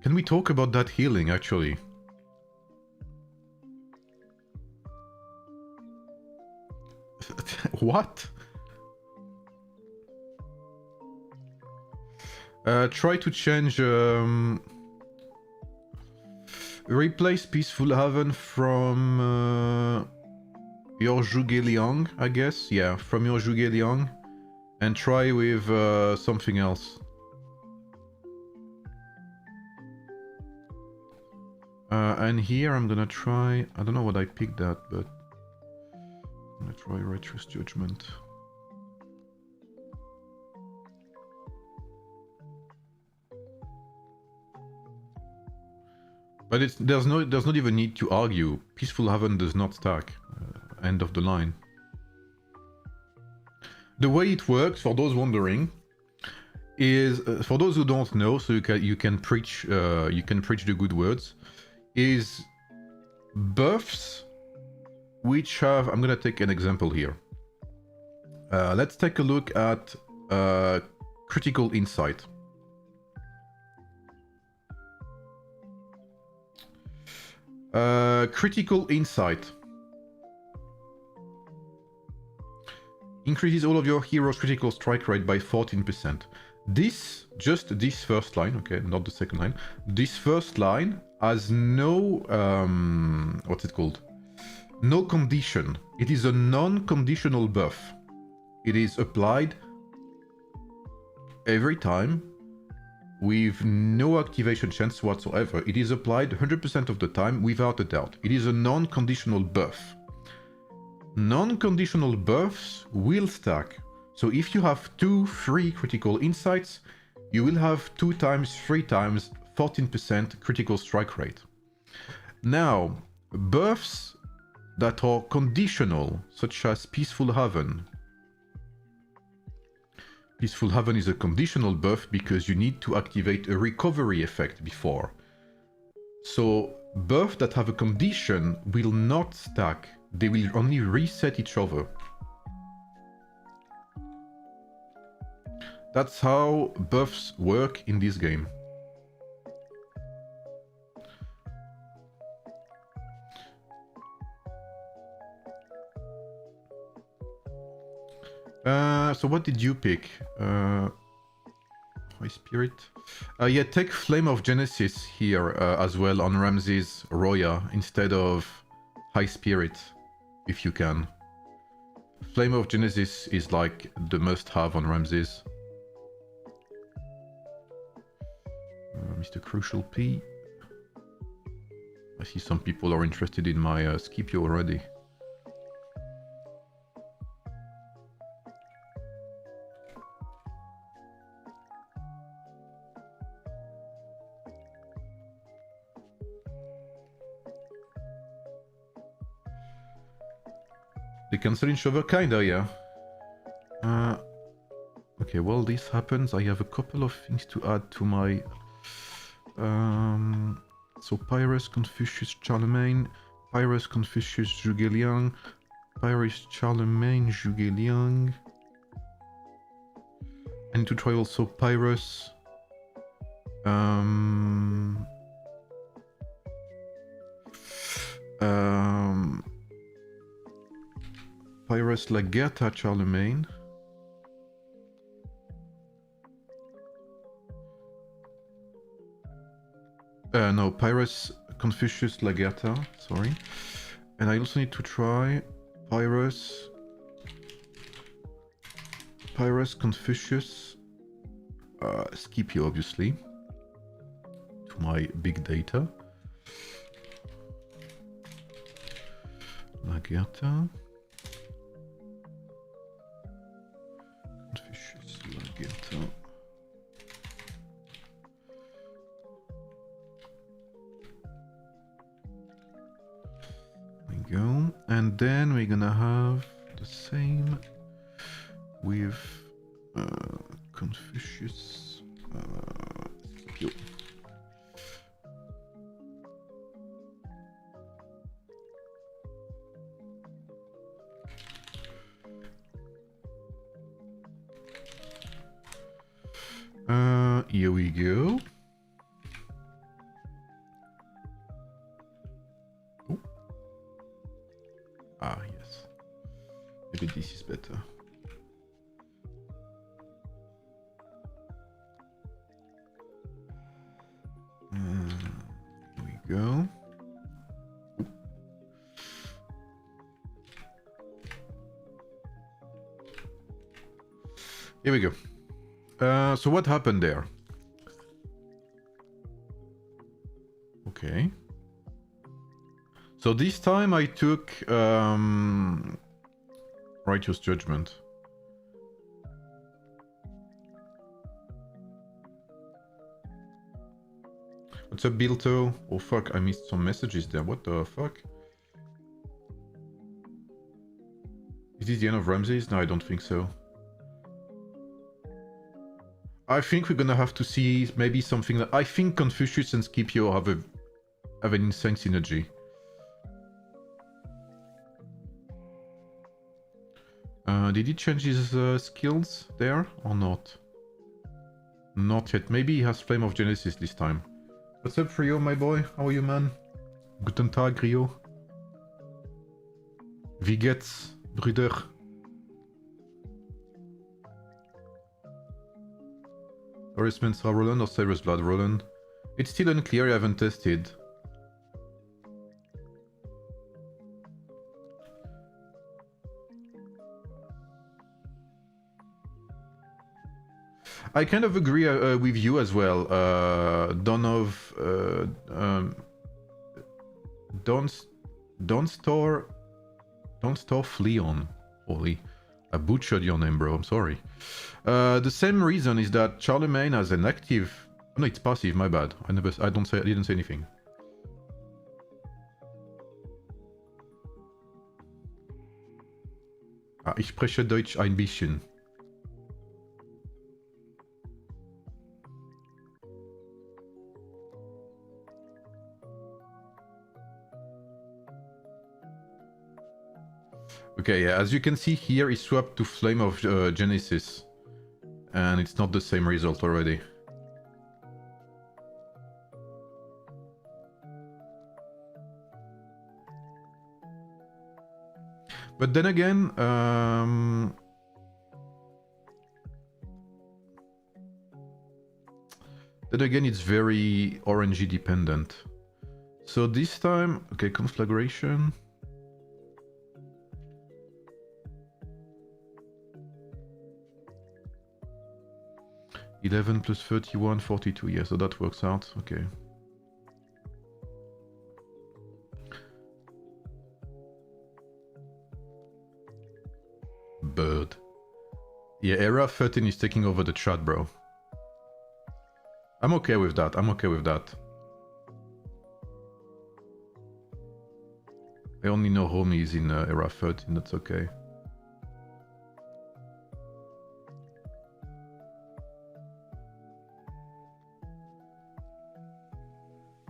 Can we talk about that healing, actually? What? Try to change... replace Peaceful Haven from your Zhuge Liang, I guess. Yeah, from your Zhuge Liang. And try with something else. And here I'm gonna try... I don't know what I picked that, but... I'm gonna try Righteous Judgment. But there's not even need to argue. Peaceful Haven does not stack. End of the line. The way it works, for those wondering, is for those who don't know, so you can preach the good words, is buffs which have... I'm gonna take an example here. Let's take a look at Critical Insight. Critical Insight increases all of your heroes' critical strike rate by 14%. Just this first line, okay, not the second line. This first line has no, what's it called? No condition. It is a non-conditional buff. It is applied every time with no activation chance whatsoever. It is applied 100% of the time without a doubt. It is a non-conditional buff. Non-conditional buffs will stack. So if you have 2 free critical insights, you will have 2 times 3 times 14% critical strike rate. Now, buffs that are conditional, such as Peaceful Haven. Peaceful Haven is a conditional buff because you need to activate a recovery effect before. So buffs that have a condition will not stack. They will only reset each other. That's how buffs work in this game. So what did you pick? High Spirit? Yeah, take Flame of Genesis here as well on Ramses Roya instead of High Spirit, if you can. Flame of Genesis is like the must-have on Ramses. Mr. Crucial P. I see some people are interested in my Scipio already. The canceling shover, kinda, yeah. Okay, while this happens, I have a couple of things to add to my... so Pyrrhus, Confucius, Charlemagne, Pyrrhus, Confucius, Zhuge Liang, Pyrrhus, Charlemagne, Zhuge Liang. I need to try also Pyrrhus. Pyrrhus, Lagerta, Charlemagne. No, Pyrrhus, Confucius, Lagerta, sorry. And I also need to try Pyrrhus, Confucius, Scipio, obviously, to my big data. Lagerta. Confucius, Lagerta. Go, and then we're gonna have the same with Confucius. Scipio. Here we go. Ah, yes. Maybe this is better. Here we go. Here we go. So what happened there? Okay. So this time I took Righteous Judgment. What's up, Bilto? Oh fuck, I missed some messages there. What the fuck? Is this the end of Ramses? No, I don't think so. I think we're gonna have to see maybe something that... I think Confucius and Scipio have an insane synergy. Did he change his skills there or not? Not yet. Maybe he has Flame of Genesis this time. What's up, Rio, my boy? How are you, man? Guten Tag, Rio. Wie geht's, Brüder? Horus Mensa Roland or Cyrus Blood Roland? It's still unclear, I haven't tested. I kind of agree with you as well, Donov. Don't store Fleon. Holy, I butchered your name, bro. I'm sorry. The same reason is that Charlemagne has an active. No, it's passive. My bad. I didn't say anything. Ich spreche Deutsch ein bisschen. Okay, yeah, as you can see here, he swapped to Flame of Genesis. And it's not the same result already. But then again, it's very RNG dependent. So this time, okay, conflagration. $11 plus 31, 42. Yeah, so that works out. Okay. Bird. Yeah, Era 13 is taking over the chat, bro. I'm okay with that. I'm okay with that. I only know homies in Era 13. That's okay.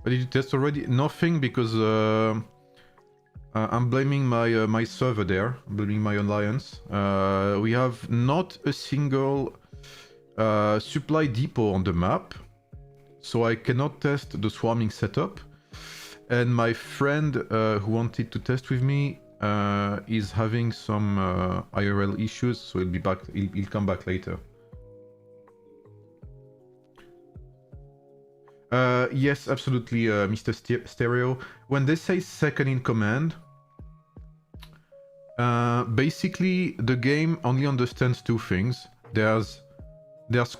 But did you test already? Nothing, because I'm blaming my server there. I'm blaming my alliance. We have not a single supply depot on the map, so I cannot test the swarming setup. And my friend who wanted to test with me is having some IRL issues, so he'll be back. He'll come back later. Yes, absolutely, Mr. Stereo. When they say second in command, basically the game only understands two things. There's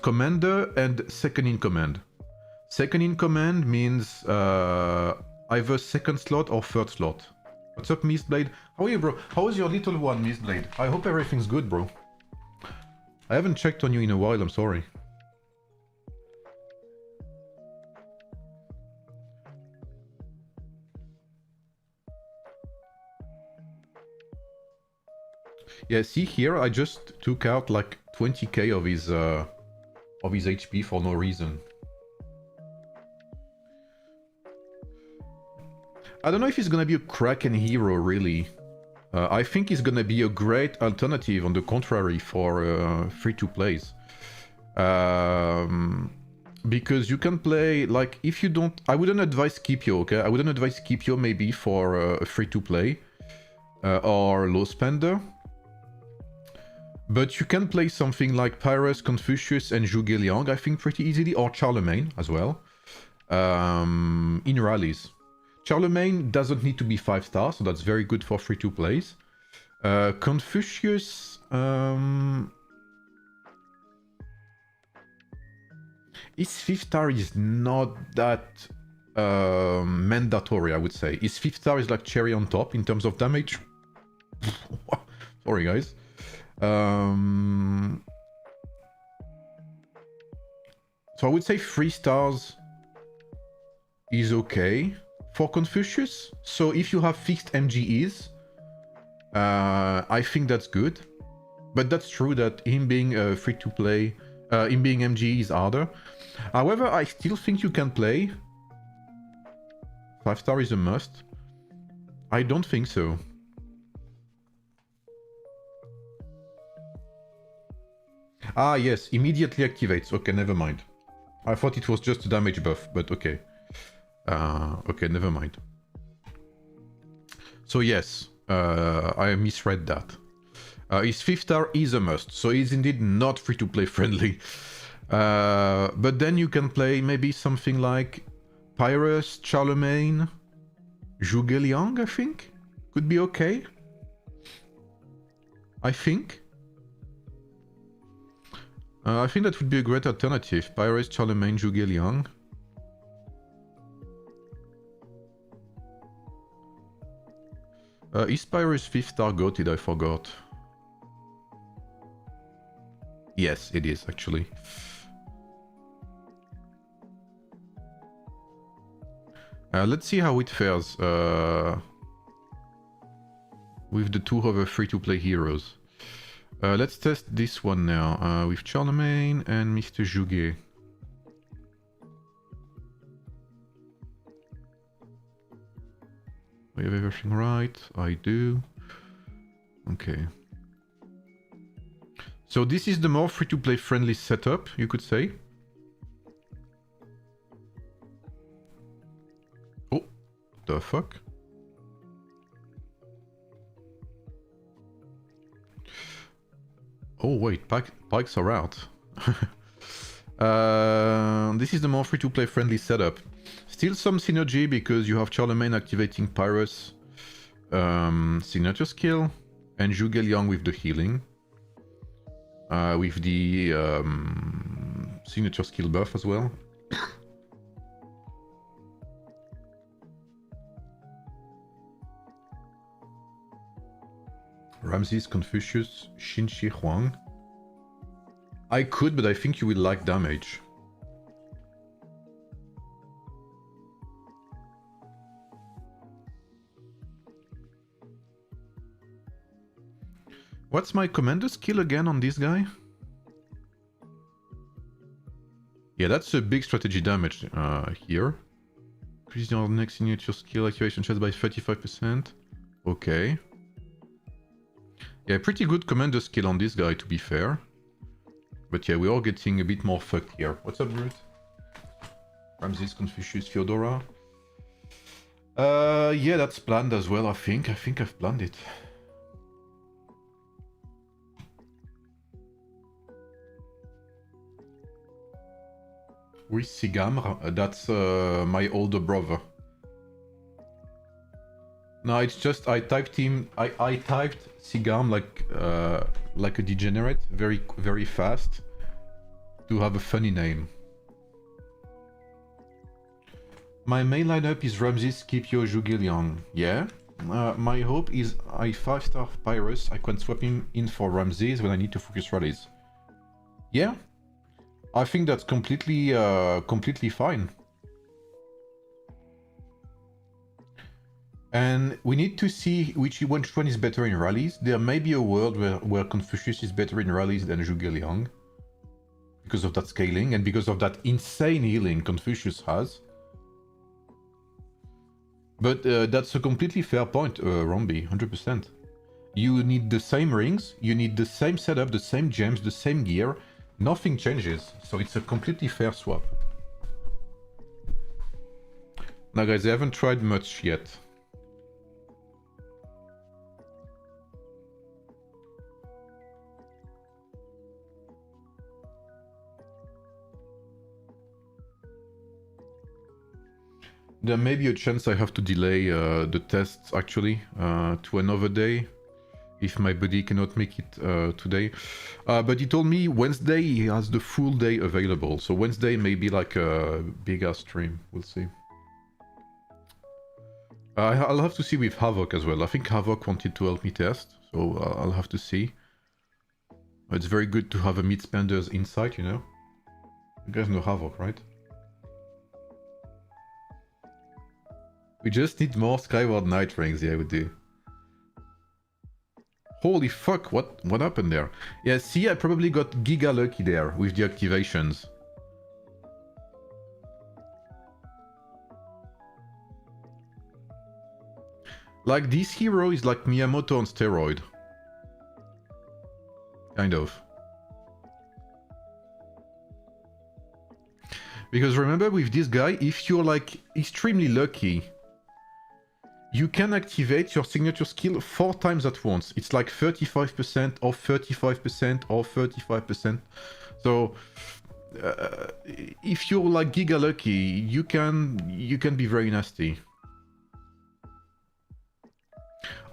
commander and second in command. Second in command means either second slot or third slot. What's up, Mistblade? How are you, bro? How is your little one, Mistblade? I hope everything's good, bro. I haven't checked on you in a while, I'm sorry. Yeah, see here, I just took out like 20k of his HP for no reason. I don't know if he's gonna be a Kraken hero, really. I think he's gonna be a great alternative, on the contrary, for free-to-plays. Because you can play, like, if you don't... I wouldn't advise Scipio, okay? I wouldn't advise Scipio maybe for a free-to-play or low spender. But you can play something like Pyrrhus, Confucius, and Zhuge Liang, I think, pretty easily, or Charlemagne as well, in rallies. Charlemagne doesn't need to be 5-star, so that's very good for free-to-plays. Confucius... his 5th-star is not that mandatory, I would say. His 5th-star is like cherry on top in terms of damage. Sorry, guys. So I would say 3 stars is okay for Confucius. So if you have fixed MGEs, I think that's good. But that's true that him being free to play, him being MGE is harder. However, I still think you can play. 5-star is a must. I don't think so. Ah, yes, immediately activates. Okay, never mind. I thought it was just a damage buff, but okay. Okay, never mind. So yes, I misread that. His 5th-star is a must, so he's indeed not free-to-play friendly. But then you can play maybe something like Pyrrhus, Charlemagne, Zhuge Liang, I think? Could be okay. I think. I think that would be a great alternative. Pyrus, Charlemagne, Zhuge Liang. Is Pyrus 5th star goated? I forgot. Yes, it is actually. Let's see how it fares with the two other free-to-play heroes. Let's test this one now with Charlemagne and Mr. Zhuge. I have everything right. I do. Okay. So this is the more free-to-play friendly setup, you could say. Oh, the fuck? Oh wait, pikes are out. This is the more free-to-play friendly setup. Still some synergy because you have Charlemagne activating Pyrus signature skill and Zhuge Liang with the healing. With the signature skill buff as well. Ramses, Confucius, Xin Shi Huang. I could, but I think you will like damage. What's my commander skill again on this guy? Yeah, that's a big strategy damage here. Increase your next signature skill activation chance by 35%. Okay. Yeah, pretty good commander skill on this guy, to be fair. But yeah, we are getting a bit more fucked here. What's up, Brute? Ramses, Confucius, Fyodora. Yeah, that's planned as well, I think. I think I've planned it. With Sigamr, that's my older brother. No, it's just I typed him. I typed Sigam like a degenerate, very fast, to have a funny name. My main lineup is Ramses, Scipio, Zhuge Liang. Yeah. My hope is I 5-star Pyrus. I can swap him in for Ramses when I need to focus rallies. Yeah. I think that's completely fine. And we need to see which one is better in rallies. There may be a world where Confucius is better in rallies than Zhuge Liang. Because of that scaling and because of that insane healing Confucius has. But that's a completely fair point, Rombi, 100%. You need the same rings, you need the same setup, the same gems, the same gear. Nothing changes, so it's a completely fair swap. Now guys, I haven't tried much yet. There may be a chance I have to delay the tests actually to another day if my buddy cannot make it today. But he told me Wednesday he has the full day available, so Wednesday may be like a big ass stream, we'll see. I'll have to see with Havoc as well. I think Havoc wanted to help me test, so I'll have to see. It's very good to have a mid-spender's insight, you know? You guys know Havoc, right? We just need more Skyward Knight rings, yeah we do. Holy fuck, what happened there? Yeah, see, I probably got giga lucky there with the activations. Like, this hero is like Miyamoto on steroid. Kind of. Because remember, with this guy, if you're like extremely lucky, you can activate your signature skill 4 times at once. It's like 35% or 35% or 35%. So if you're like giga lucky, you can be very nasty.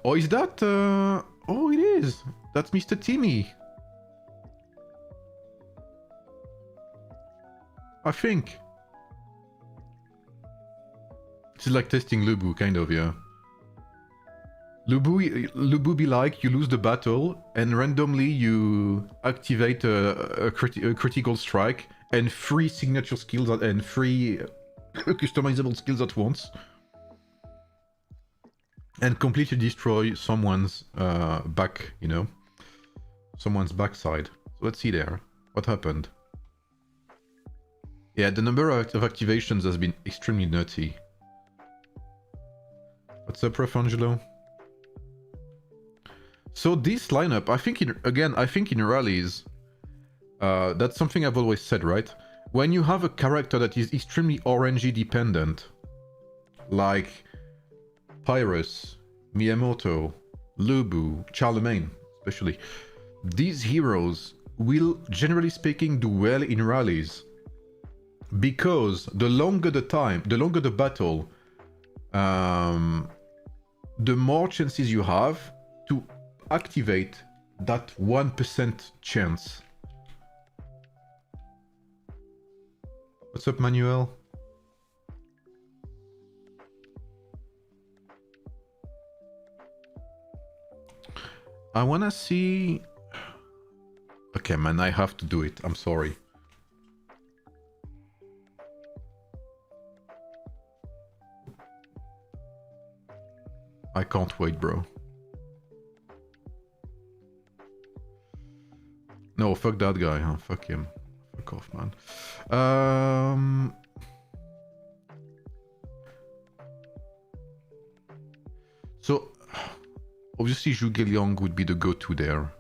Oh, is that? Oh, it is. That's Mr. Timmy. I think. It's like testing Lubu, kind of, yeah. Lubu be like, you lose the battle, and randomly you activate a critical strike, and 3 signature skills and 3 customizable skills at once. And completely destroy someone's back, you know? Someone's backside. So let's see there. What happened? Yeah, the number of activations has been extremely nutty. What's up, Angelo? So this lineup, I think in rallies, that's something I've always said, right? When you have a character that is extremely RNG dependent, like Pyrrhus, Miyamoto, Lubu, Charlemagne, especially, these heroes will, generally speaking, do well in rallies. Because the longer the battle, the more chances you have to activate that 1% chance. What's up, Manuel? I wanna see... Okay, man, I have to do it. I'm sorry. I can't wait, bro. No, fuck that guy, huh? Fuck him. Fuck off, man. So, obviously Zhuge Liang would be the go-to there.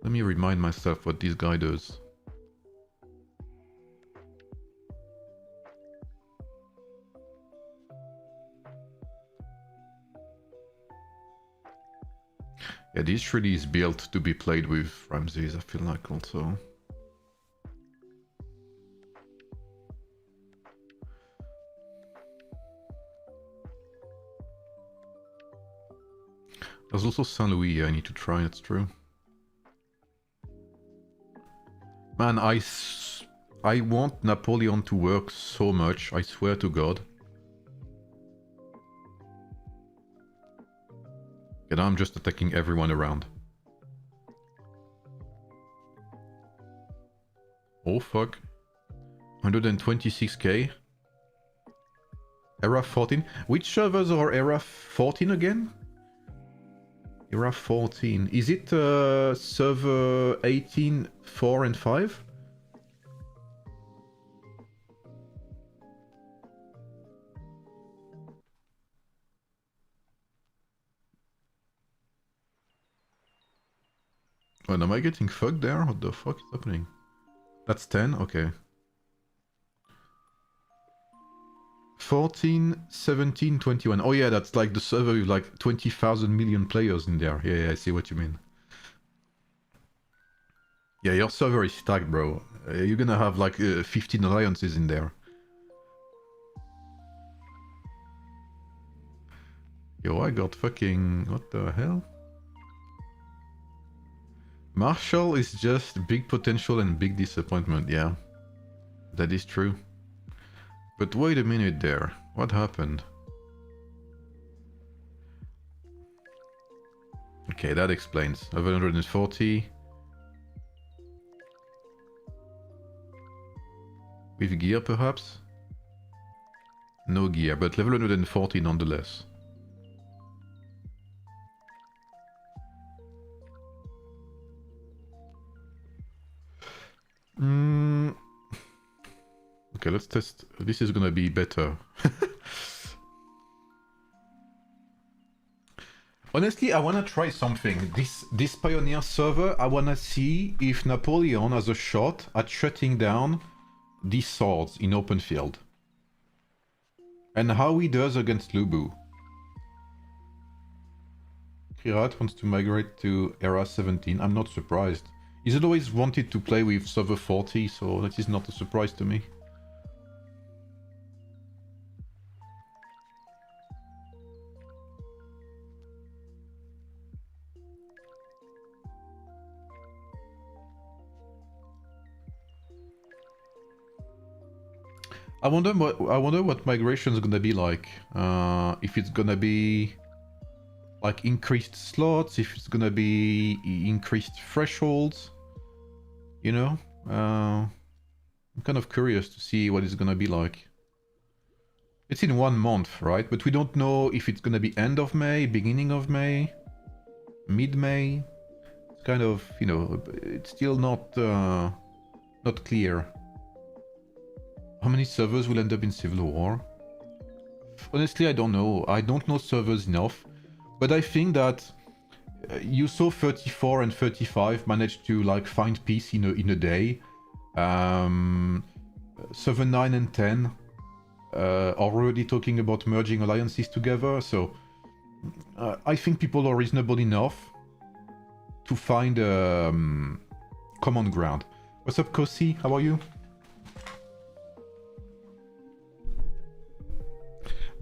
Let me remind myself what this guy does. Yeah, this really is built to be played with Ramses, I feel like, also. There's also Saint Louis I need to try, it's true. Man, I want Napoleon to work so much, I swear to God. And I'm just attacking everyone around. Oh fuck. 126k. Era 14. Which servers are Era 14 again? Era 14. Is it server 18, 4 and 5? Oh, am I getting fucked there? What the fuck is happening? That's 10? Okay. 14, 17, 21. Oh yeah, that's like the server with like 20,000 million players in there. Yeah, I see what you mean. Yeah, your server is stacked, bro. You're gonna have like 15 alliances in there. Yo, I got fucking... What the hell? Marshall is just big potential and big disappointment, yeah. That is true. But wait a minute there. What happened? Okay, that explains. 740. With gear, perhaps? No gear, but level 140 nonetheless. Okay, let's test. This is gonna be better. Honestly, I wanna try something. This Pioneer server, I wanna see if Napoleon has a shot at shutting down these swords in open field. And how he does against Lubu. Kirat wants to migrate to Era 17. I'm not surprised. He's always wanted to play with server 40, so that is not a surprise to me. I wonder what migration is gonna be like. If it's gonna be like increased slots, if it's gonna be increased thresholds, you know. I'm kind of curious to see what it's gonna be like. It's in 1 month, right? But we don't know if it's gonna be end of May, beginning of May, mid-May. It's kind of, you know, it's still not clear. How many servers will end up in Civil War? Honestly, I don't know. I don't know servers enough. But I think that you saw 34 and 35 managed to like find peace in a day. 7, 9 and 10 are already talking about merging alliances together. So I think people are reasonable enough to find common ground. What's up, Kosi? How are you?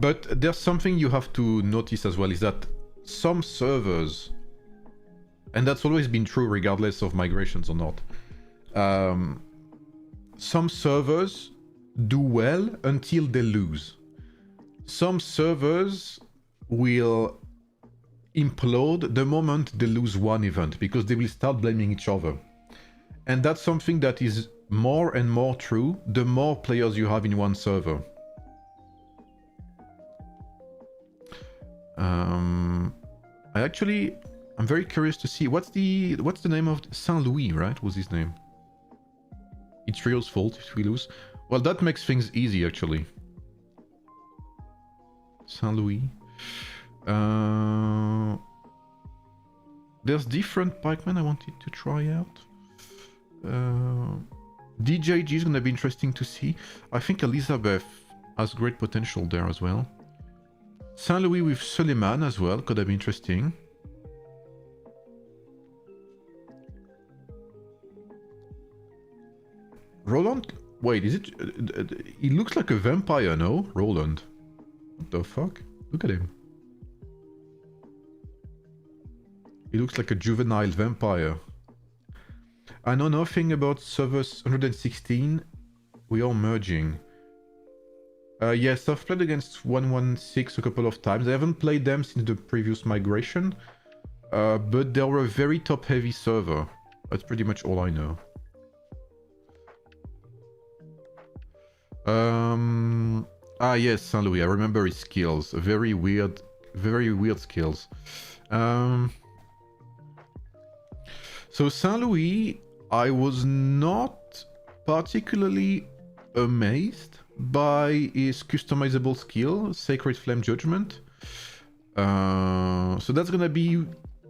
But there's something you have to notice as well, is that some servers, and that's always been true regardless of migrations or not, some servers do well until they lose. Some servers will implode the moment they lose one event, because they will start blaming each other. And that's something that is more and more true the more players you have in one server. I'm very curious to see what's the name of Saint Louis, right? Was his name? It's Rio's fault if we lose. Well, that makes things easy actually. Saint Louis. There's different pikemen I wanted to try out. DJG is gonna be interesting to see. I think Elizabeth has great potential there as well. Saint Louis with Suleiman as well, could have been interesting. Roland? Wait, is it... he looks like a vampire, no? Roland. What the fuck? Look at him. He looks like a juvenile vampire. I know nothing about servers 116. We are merging. Yes, I've played against 116 a couple of times. I haven't played them since the previous migration. But they were a very top-heavy server. That's pretty much all I know. Yes, Saint Louis. I remember his skills. Very weird skills. So Saint Louis, I was not particularly amazed by his customizable skill, Sacred Flame Judgment. So that's gonna be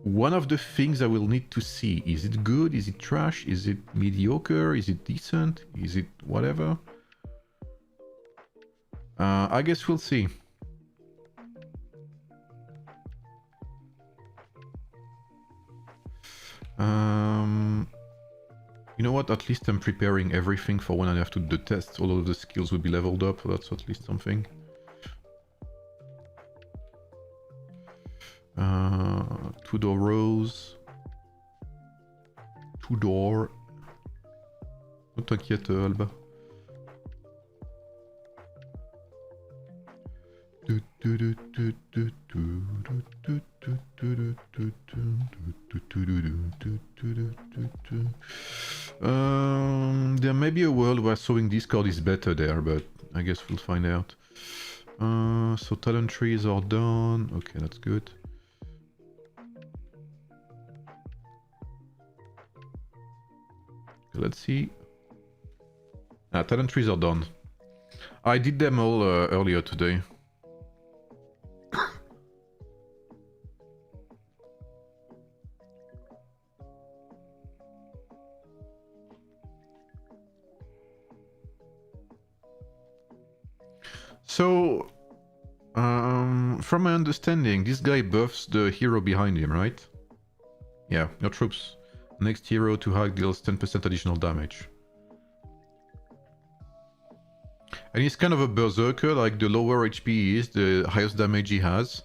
one of the things I will need to see. Is it good? Is it trash? Is it mediocre? Is it decent? Is it whatever? I guess we'll see. You know what? At least I'm preparing everything for when I have to do the test. All of the skills will be leveled up. That's at least something. Two-door rose. Two-door. Oh, t'inquiète, Alba. There may be a world where sowing discord is better there, but I guess we'll find out. So talent trees are done. Okay, that's good. Let's see. Talent trees are done. I did them all earlier today. So, from my understanding, this guy buffs the hero behind him, right? Yeah, your troops. Next hero to hack deals 10% additional damage. And he's kind of a berserker, like the lower HP he is, the highest damage he has.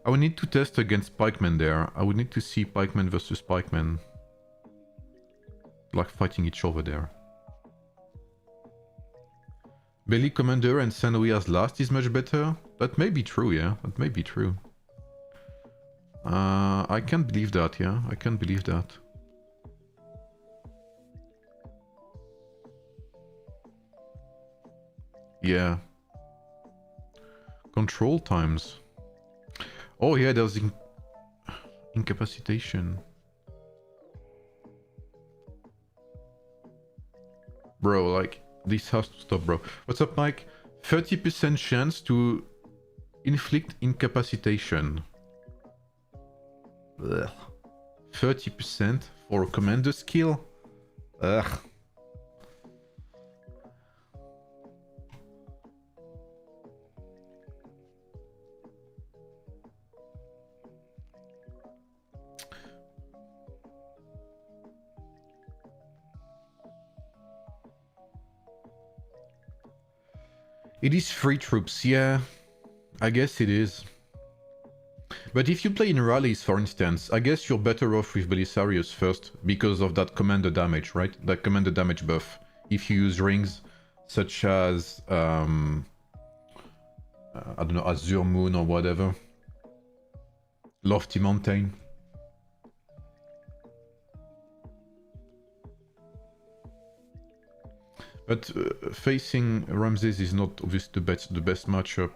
I would need to test against pikemen there. I would need to see pikemen versus pikemen. like fighting each other there. Belly Commander and Sanoui as last is much better. That may be true, yeah. That may be true. I can't believe that, yeah. I can't believe that. Yeah. Control times. Oh yeah, there's incapacitation. Bro, like, this has to stop, bro. What's up, Mike? 30% chance to inflict incapacitation. Ugh. 30% for a commander skill? Ugh. It is free troops, yeah. I guess it is. But if you play in rallies, for instance, I guess you're better off with Belisarius first because of that commander damage, right? That commander damage buff. If you use rings such as, I don't know, Azure Moon or whatever. Lofty Mountain. But facing Ramses is not obviously the best matchup.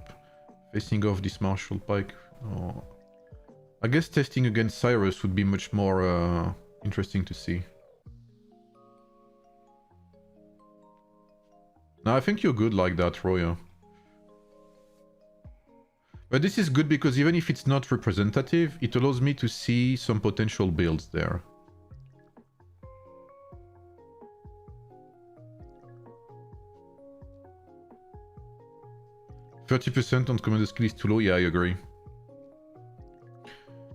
Facing off this Marshall Pike. Oh. I guess testing against Cyrus would be much more interesting to see. No, I think you're good like that, Roya. But this is good because even if it's not representative, it allows me to see some potential builds there. %30% on commander skill is too low, yeah, I agree.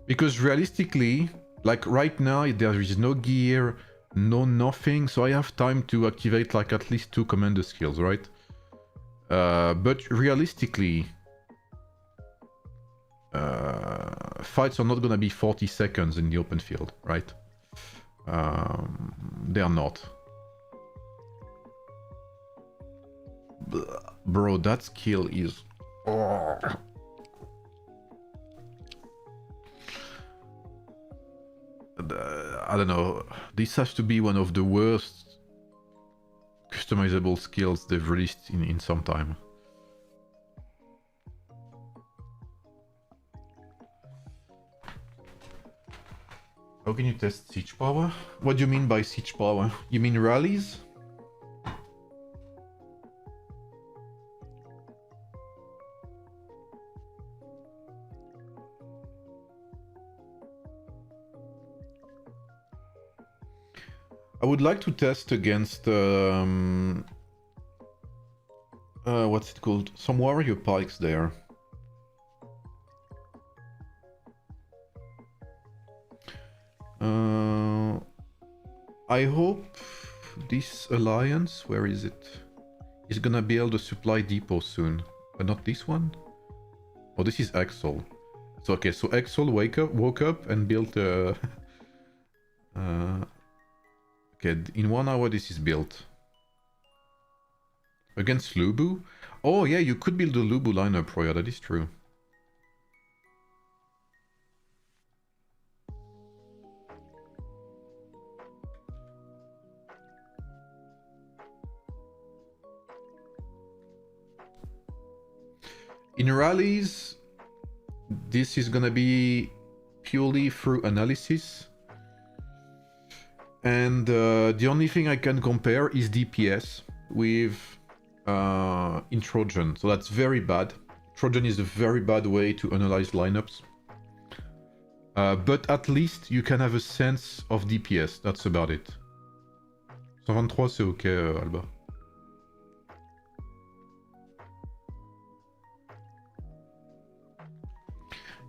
Because realistically, like right now, there is no gear, no nothing, so I have time to activate like at least 2 commander skills, right? But realistically, fights are not gonna be 40 seconds in the open field, right? They are not. Bro, that skill is... Oh. I don't know. This has to be one of the worst customizable skills they've released in some time. How can you test siege power? What do you mean by siege power? You mean rallies? I would like to test against what's it called? Some warrior pikes there. I hope this alliance, where is it? Is gonna build a supply depot soon, but not this one. Oh, this is Axel. So okay, so Axel woke up and built a. Okay, in 1 hour this is built. Against Lubu? Oh yeah, you could build a Lubu lineup, Roya, that is true. In rallies, this is gonna be purely through analysis. And the only thing I can compare is DPS with in Trojan. So that's very bad. Trojan is a very bad way to analyze lineups. But at least you can have a sense of DPS. That's about it. 123 c'est ok, Alba.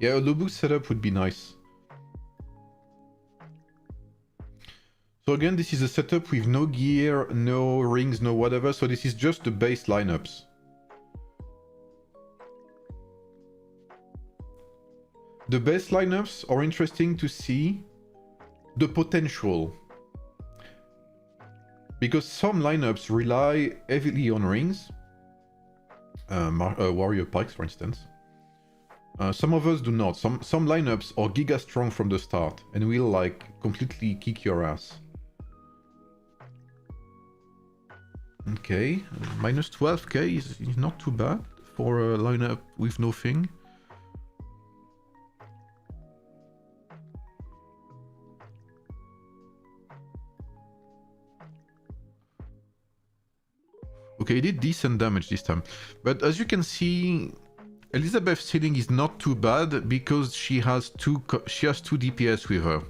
Yeah, a Lubu setup would be nice. So again, this is a setup with no gear, no rings, no whatever, so this is just the base lineups. The base lineups are interesting to see the potential. Because some lineups rely heavily on rings, warrior pikes for instance. Some of us do not. Some lineups are giga strong from the start and will like completely kick your ass. Okay, minus 12k is not too bad for a lineup with no thing. Okay, it did decent damage this time. But as you can see, Elizabeth's healing is not too bad because she has two DPS with her.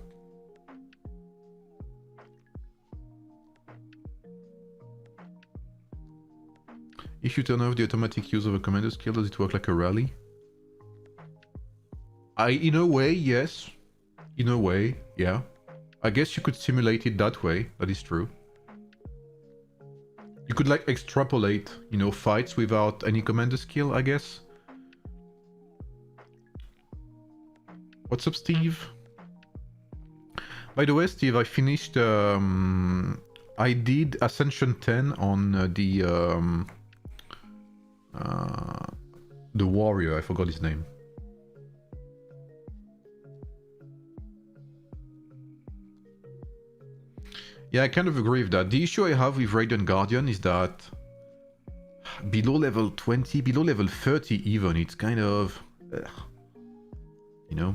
If you turn off the automatic use of a commander skill, does it work like a rally? In a way, yes. In a way, yeah. I guess you could simulate it that way, that is true. You could like extrapolate, you know, fights without any commander skill, I guess. What's up, Steve? By the way, Steve, I finished, I did Ascension 10 on the warrior, I forgot his name. Yeah, I kind of agree with that. The issue I have with Radiant Guardian is that below level 20, below level 30 even, it's kind of... you know?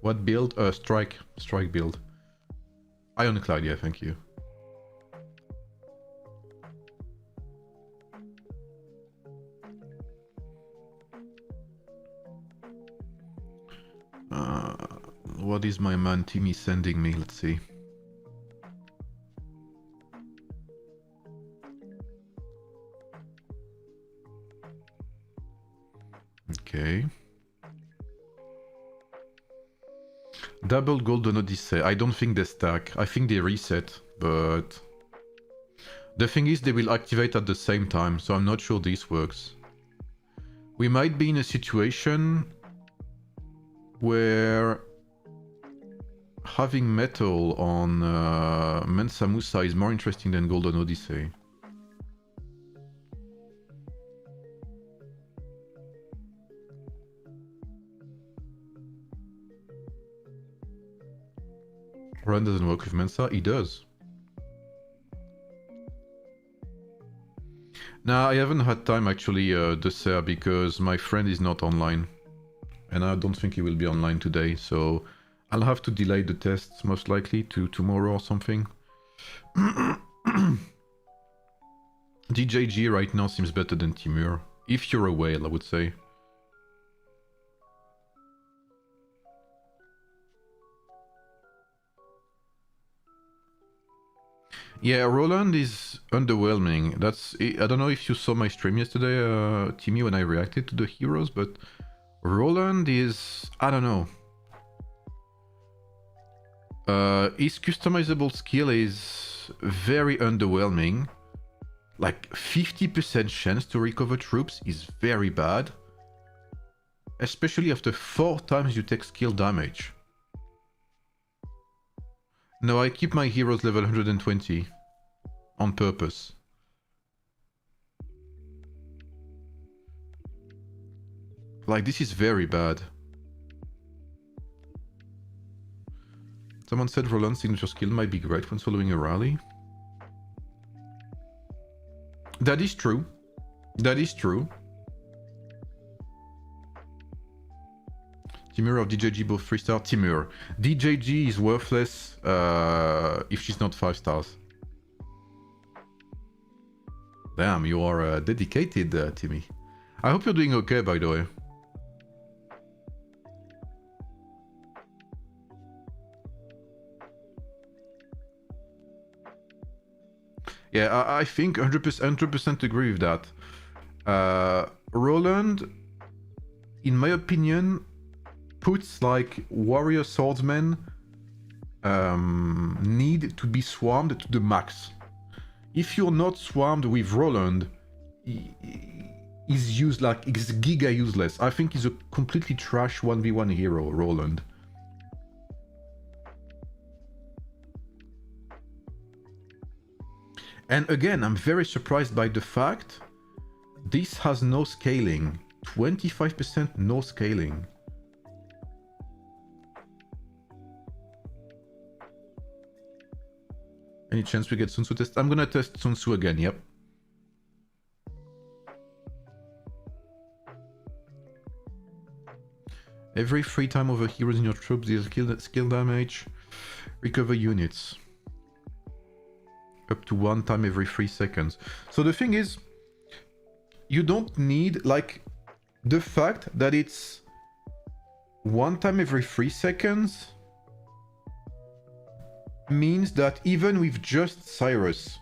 What build? Strike build. Ironclad, yeah, thank you. What is my man Timmy sending me? Let's see. Okay. Double Golden Odyssey. I don't think they stack. I think they reset, but... The thing is, they will activate at the same time, so I'm not sure this works. We might be in a situation where having metal on Mensa Musa is more interesting than Golden Odyssey. Run doesn't work with Mensa? He does. Nah, I haven't had time actually, Dessert, because my friend is not online. And I don't think he will be online today, so I'll have to delay the tests most likely to tomorrow or something. DJG right now seems better than Timur. If you're a whale, I would say. Yeah, Roland is underwhelming. I don't know if you saw my stream yesterday, Timmy, when I reacted to the heroes, but Roland is... I don't know. His customizable skill is very underwhelming. Like 50% chance to recover troops is very bad. Especially after 4 times you take skill damage. No, I keep my heroes level 120 on purpose. Like, this is very bad. Someone said Roland's signature skill might be great when following a rally. That is true. That is true. Timur of DJG both 3-star. Timur. DJG is worthless if she's not 5 stars. Damn, you are dedicated, Timmy. I hope you're doing okay, by the way. Yeah, I think 100% agree with that. Roland, in my opinion, puts like warrior swordsmen need to be swarmed to the max. If you're not swarmed with Roland, he's used like he's giga useless. I think he's a completely trash 1v1 hero, Roland. And again, I'm very surprised by the fact this has no scaling. 25% no scaling. Any chance we get Sun Tzu test? I'm gonna test Sun Tzu again, yep. Every free time over heroes in your troops deals skill damage. Recover units. Up to 1 time every 3 seconds. So the thing is, you don't need, like, the fact that it's 1 time every 3 seconds means that even with just Cyrus,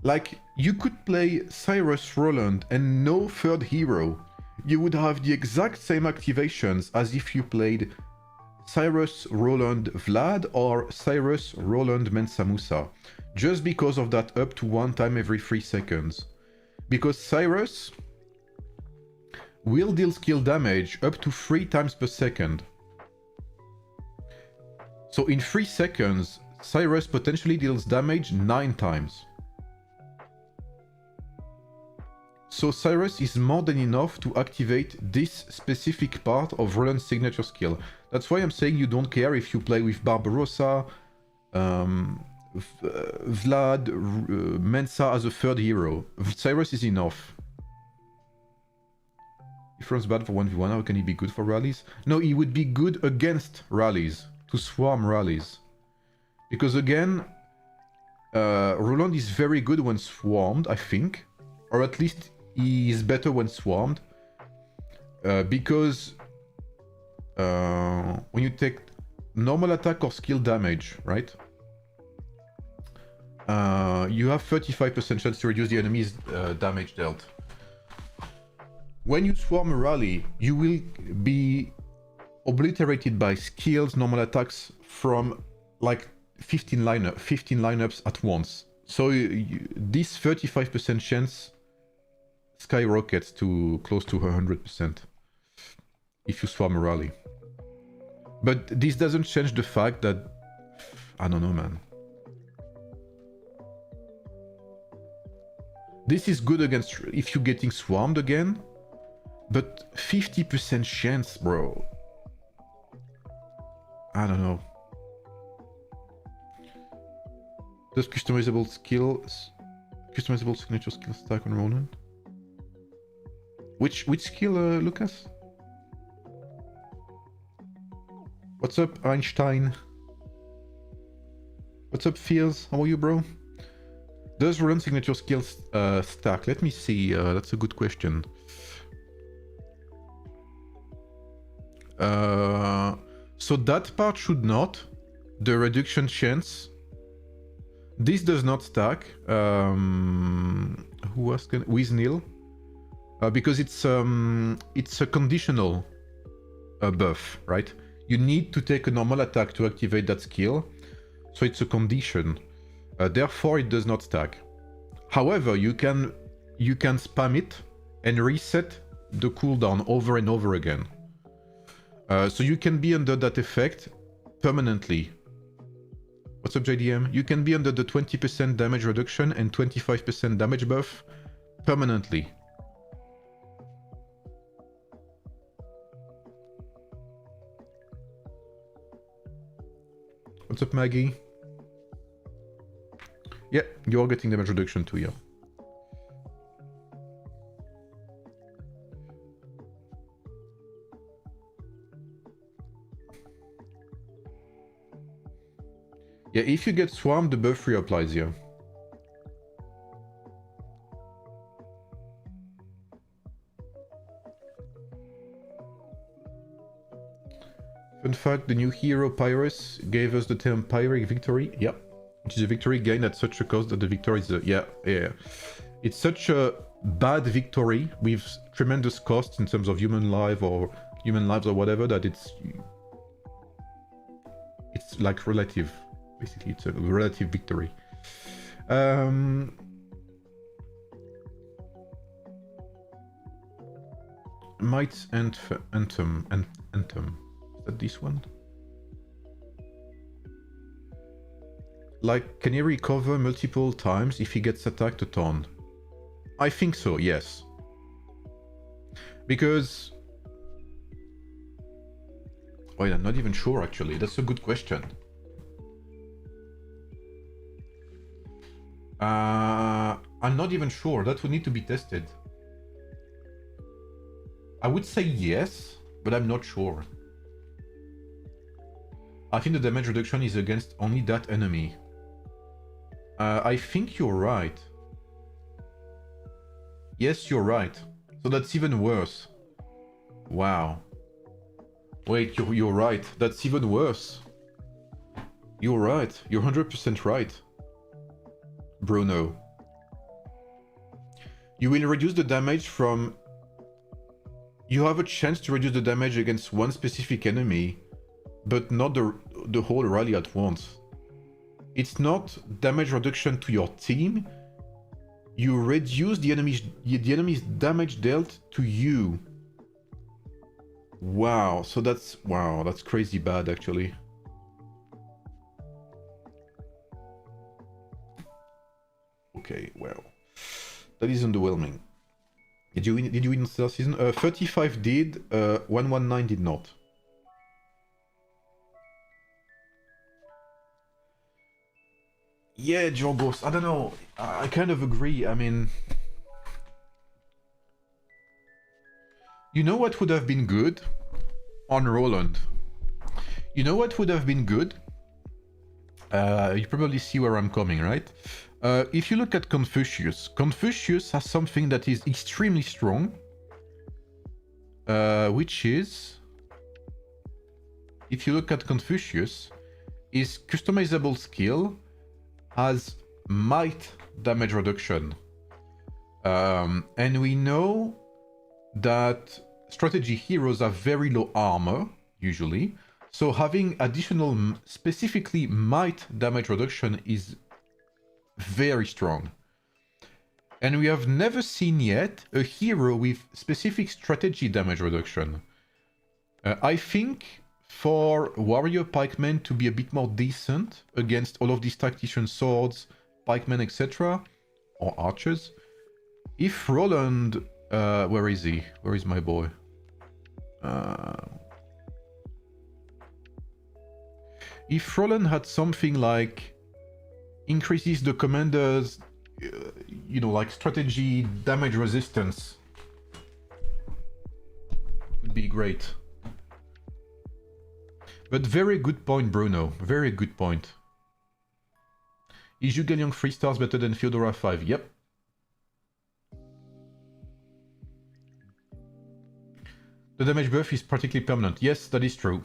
like, you could play Cyrus Roland and no third hero, you would have the exact same activations as if you played Cyrus Roland Vlad or Cyrus Roland Mensa Musa, just because of that up to 1 time every 3 seconds. Because Cyrus will deal skill damage up to 3 times per second. So in 3 seconds, Cyrus potentially deals damage 9 times. So Cyrus is more than enough to activate this specific part of Roland's signature skill. That's why I'm saying you don't care if you play with Barbarossa, Vlad, Mensa as a third hero. Cyrus is enough. If runs bad for 1v1, how can he be good for rallies? No, he would be good against rallies, to swarm rallies. Because again, Roland is very good when swarmed, I think. Or at least he is better when swarmed. Because when you take normal attack or skill damage, right? You have 35% chance to reduce the enemy's damage dealt. When you swarm a rally, you will be obliterated by skills, normal attacks from like 15 lineups at once. So this 35% chance skyrockets to close to 100% if you swarm a rally. But this doesn't change the fact that, I don't know, man. This is good against if you're getting swarmed again, but 50% chance, bro. I don't know. Does customizable signature skill stack on Ronan? Which skill, Lucas? What's up, Einstein? What's up, Fears? How are you, bro? Does Ronan signature skills stack? Let me see. That's a good question. So that part should not. The reduction chance. This does not stack. Who was with Neil? Because it's a conditional buff, right? You need to take a normal attack to activate that skill, so it's a condition. Therefore, it does not stack. However, you can spam it and reset the cooldown over and over again. So you can be under that effect permanently. What's up, JDM? You can be under the 20% damage reduction and 25% damage buff permanently. What's up, Maggie? Yeah, you're getting damage reduction too, yeah. Yeah, if you get swarmed, the buff reapplies, yeah. Fun fact, the new hero Pyrrhus gave us the term Pyrrhic victory. Yep. Which is a victory gained at such a cost that the victory is... yeah. It's such a bad victory with tremendous costs in terms of human lives or whatever that it's like relative. Basically, it's a relative victory. Might's Anthem. Is that this one? Like, can he recover multiple times if he gets attacked a ton? I think so, yes. Because... wait, I'm not even sure actually. That's a good question. I'm not even sure. That would need to be tested. I would say yes, but I'm not sure. I think the damage reduction is against only that enemy. I think you're right. Yes, you're right. So that's even worse. Wow. Wait, you're right. That's even worse. You're right. You're 100% right. Bruno. You will reduce the damage from... you have a chance to reduce the damage against one specific enemy, but not the whole rally at once. It's not damage reduction to your team. You reduce the enemy's damage dealt to you. Wow, so that's crazy bad actually. Okay, well, that is underwhelming. Did you win the season? 35 did, 119 did not. Yeah, Jorgos, I don't know. I kind of agree. I mean, you know what would have been good on Roland? You know what would have been good? You probably see where I'm coming, right? If you look at Confucius, Confucius has something that is extremely strong, which is, if you look at Confucius, his customizable skill has might damage reduction. And we know that strategy heroes have very low armor, usually. So having additional, specifically might damage reduction is very strong. And we have never seen yet a hero with specific strategy damage reduction. I think for warrior pikemen to be a bit more decent against all of these tactician swords, pikemen, etc., or archers, if Roland... where is he? Where is my boy? If Roland had something like increases the commander's, you know, like strategy damage resistance, would be great. But very good point, Bruno. Very good point. Is Zhuge Liang 3 stars better than Theodora 5? Yep. The damage buff is practically permanent. Yes, that is true.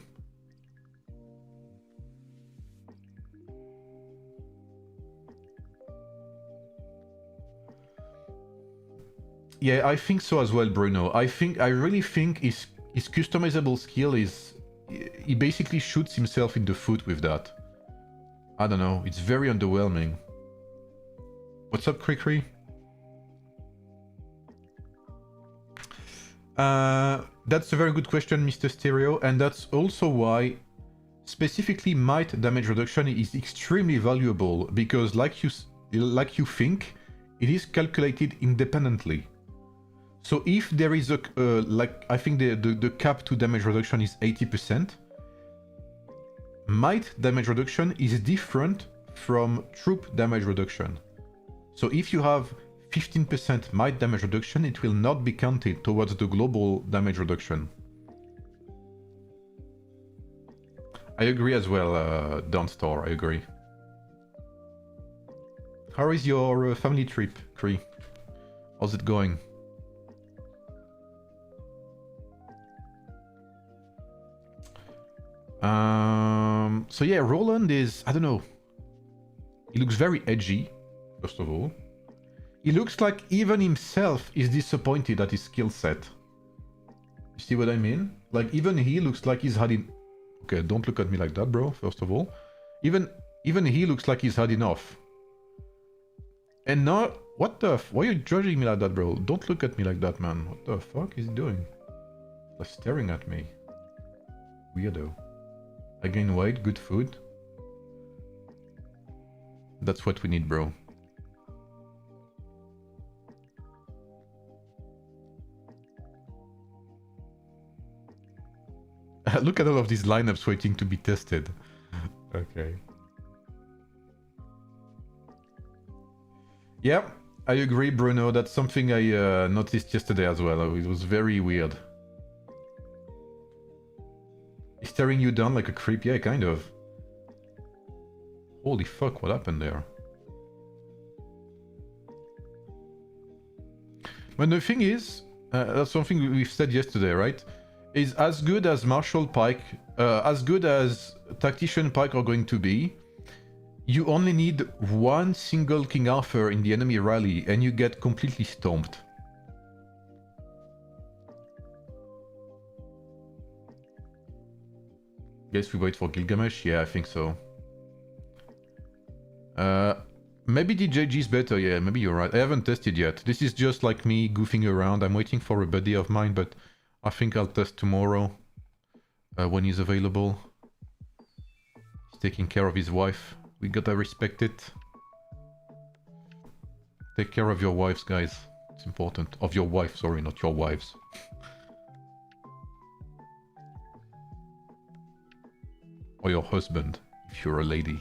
Yeah, I think so as well, Bruno. I really think his customizable skill is... he basically shoots himself in the foot with that. I don't know, it's very underwhelming. What's up, Cricri? That's a very good question, Mr. Stereo, and that's also why specifically might damage reduction is extremely valuable, because like you think, it is calculated independently. So if there is a, like, I think the cap to damage reduction is 80%, might damage reduction is different from troop damage reduction. So if you have 15% might damage reduction, it will not be counted towards the global damage reduction. I agree as well, Dawnstar, I agree. How is your family trip, Kree? How's it going? So yeah, Roland is, I don't know, he looks very edgy, first of all. He looks like even himself is disappointed at his skill set. You see what I mean? Like even he looks like he's had in... Okay, don't look at me like that, bro, first of all. Even he looks like he's had enough. And now, what the f... Why are you judging me like that, bro? Don't look at me like that, man. What the fuck is he doing? Like staring at me. Weirdo. I gain weight, good food. That's what we need, bro. Look at all of these lineups waiting to be tested. Okay. Yeah, I agree, Bruno. That's something I noticed yesterday as well. It was very weird. He's staring you down like a creep. Yeah, kind of. Holy fuck, what happened there? But the thing is, that's something we've said yesterday, right? Is as good as Marshall Pike, as good as Tactician Pike are going to be, you only need one single King Arthur in the enemy rally and you get completely stomped. Guess we wait for Gilgamesh? Yeah, I think so. Maybe DJG is better, yeah, maybe you're right. I haven't tested yet. This is just like me goofing around. I'm waiting for a buddy of mine, but I think I'll test tomorrow when he's available. He's taking care of his wife. We gotta respect it. Take care of your wives, guys. It's important. Of your wife, sorry, not your wives. Or your husband, if you're a lady.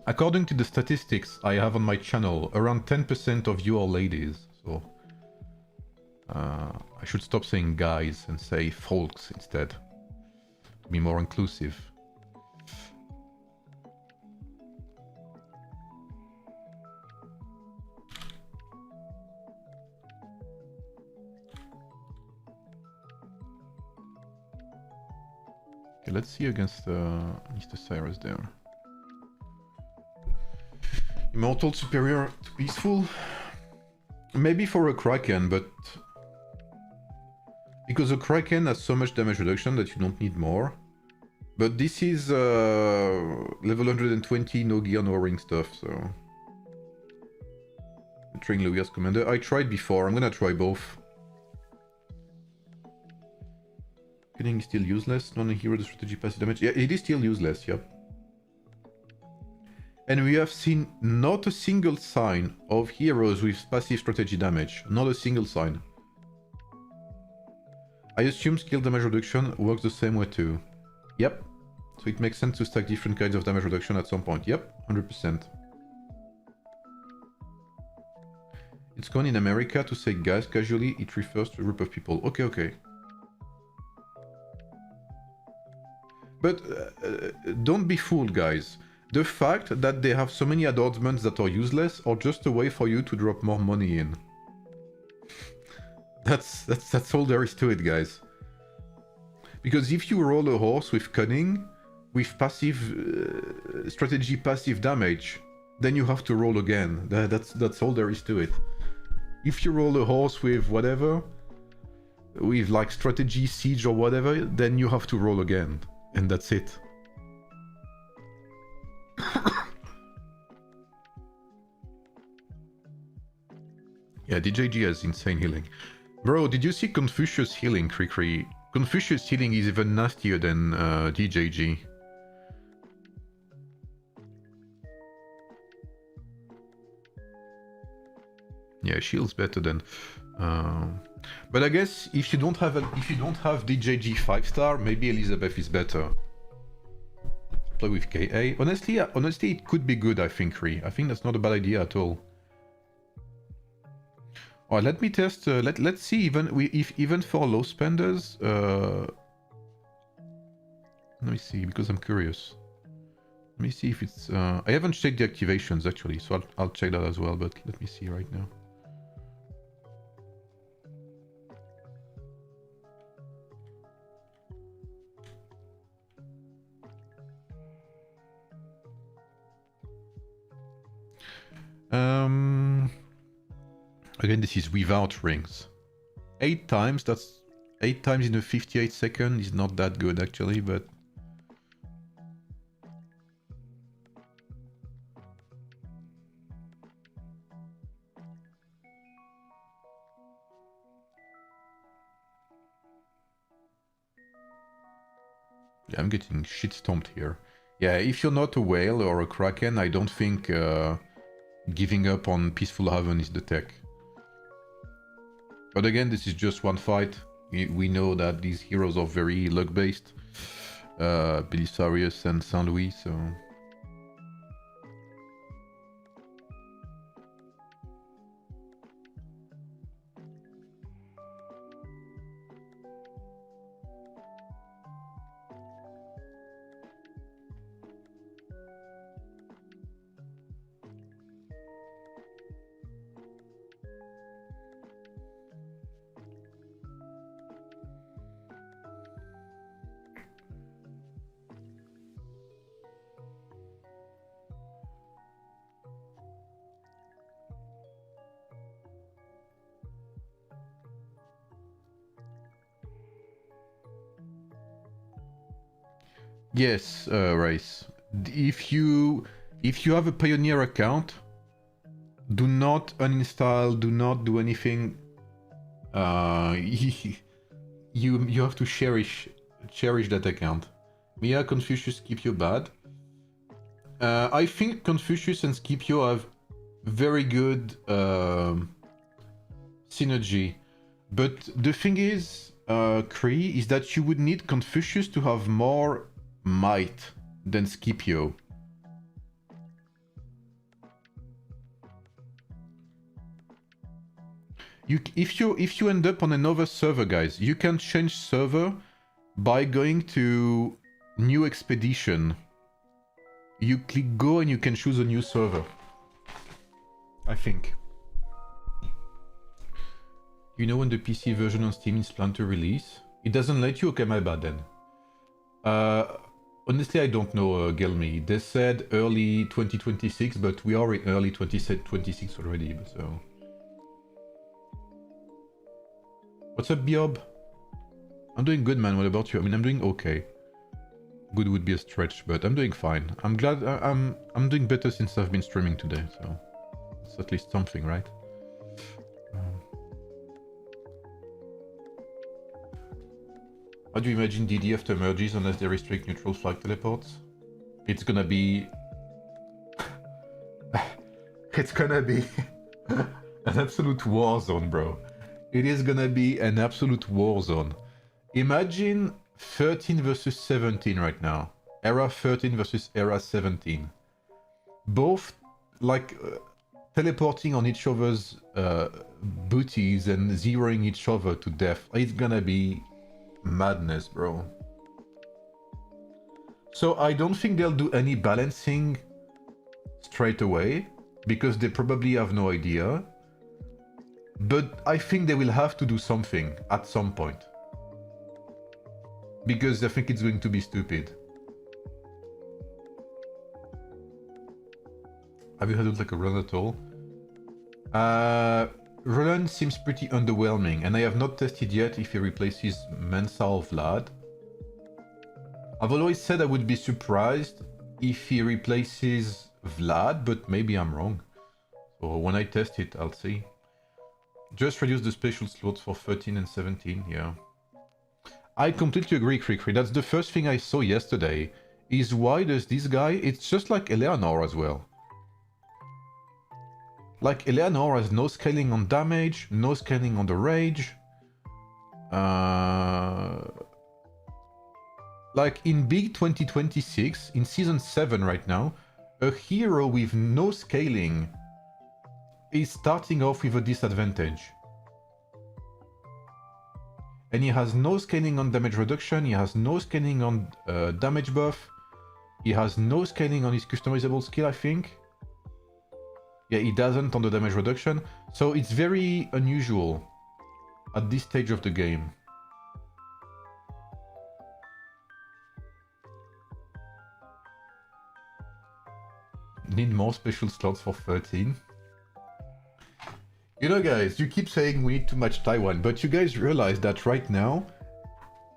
According to the statistics I have on my channel, around 10% of you are ladies, so... I should stop saying guys and say folks instead. To be more inclusive. Okay, let's see against Mr. Cyrus there. Immortal superior to peaceful? Maybe for a Kraken, but... Because a Kraken has so much damage reduction that you don't need more. But this is level 120, no gear, no ring stuff, so... Train Louis as commander. I tried before, I'm gonna try both. Killing is still useless, non-hero the strategy passive damage. Yeah, it is still useless, yep. And we have seen not a single sign of heroes with passive strategy damage. Not a single sign. I assume skill damage reduction works the same way too. Yep. So it makes sense to stack different kinds of damage reduction at some point. Yep, 100%. It's common in America to say guys casually, it refers to a group of people. Okay, okay. But don't be fooled, guys. The fact that they have so many adornments that are useless are just a way for you to drop more money in. That's all there is to it, guys. Because if you roll a horse with cunning, with passive strategy passive damage, then you have to roll again. That's all there is to it. If you roll a horse with whatever, with like strategy, siege or whatever, then you have to roll again. And that's it. Yeah, DJG has insane healing. Bro, did you see Confucius healing, Krikri? Confucius healing is even nastier than DJG. Yeah, shield's better than. But I guess if you don't have DJG 5-star, maybe Elizabeth is better. Play with KA. Honestly, it could be good. I think, Ree. I think that's not a bad idea at all. Alright, let me test. Let's see if even for low spenders. Let me see because I'm curious. Let me see if it's. I haven't checked the activations actually, so I'll check that as well. But let me see right now. Again, this is without rings. 8 times, that's 8 times in a 58 second is not that good actually, but... Yeah, I'm getting shit stomped here. Yeah, if you're not a whale or a kraken, I don't think giving up on Peaceful Haven is the tech. But again, this is just one fight. We know that these heroes are very luck-based. Belisarius and Saint Louis, so... Yes, Race. If you have a Pioneer account, do not uninstall, do not do anything. You have to cherish that account. Mia, Confucius, Scipio bad. I think Confucius and Scipio have very good synergy, but the thing is, Kree, is that you would need Confucius to have more might than Scipio. If you end up on another server, guys, you can change server by going to new expedition. You click go and you can choose a new server, I think. You know when the PC version on Steam is planned to release? It doesn't let you? Okay, my bad then. Honestly, I don't know, Gelmi. They said early 2026, but we are in early 2026 already, so... What's up, Biob? I'm doing good, man. What about you? I mean, I'm doing okay. Good would be a stretch, but I'm doing fine. I'm glad I'm doing better since I've been streaming today, so... It's at least something, right? How do you imagine DD after merges unless they restrict neutral flag teleports? It's gonna be... it's gonna be an absolute war zone, bro. It is gonna be an absolute war zone. Imagine 13 versus 17 right now. Era 13 versus Era 17. Both, like, teleporting on each other's booties and zeroing each other to death. It's gonna be... madness, bro. So I don't think they'll do any balancing straight away, because they probably have no idea. But I think they will have to do something at some point. Because I think it's going to be stupid. Have you had like a run at all? Roland seems pretty underwhelming, and I have not tested yet if he replaces Mensa or Vlad. I've always said I would be surprised if he replaces Vlad, but maybe I'm wrong. So when I test it, I'll see. Just reduce the spatial slots for 13 and 17, yeah. I completely agree, Krikri. That's the first thing I saw yesterday, is why does this guy... It's just like Eleanor as well. Like, Eleanor has no scaling on damage, no scaling on the rage. Like, in Big 2026, in Season 7 right now, a hero with no scaling is starting off with a disadvantage. And he has no scaling on damage reduction, he has no scaling on damage buff, he has no scaling on his customizable skill, I think. Yeah, he doesn't on the damage reduction, so it's very unusual at this stage of the game. Need more special slots for 13. You know, guys, you keep saying we need too much Taiwan, but you guys realize that right now,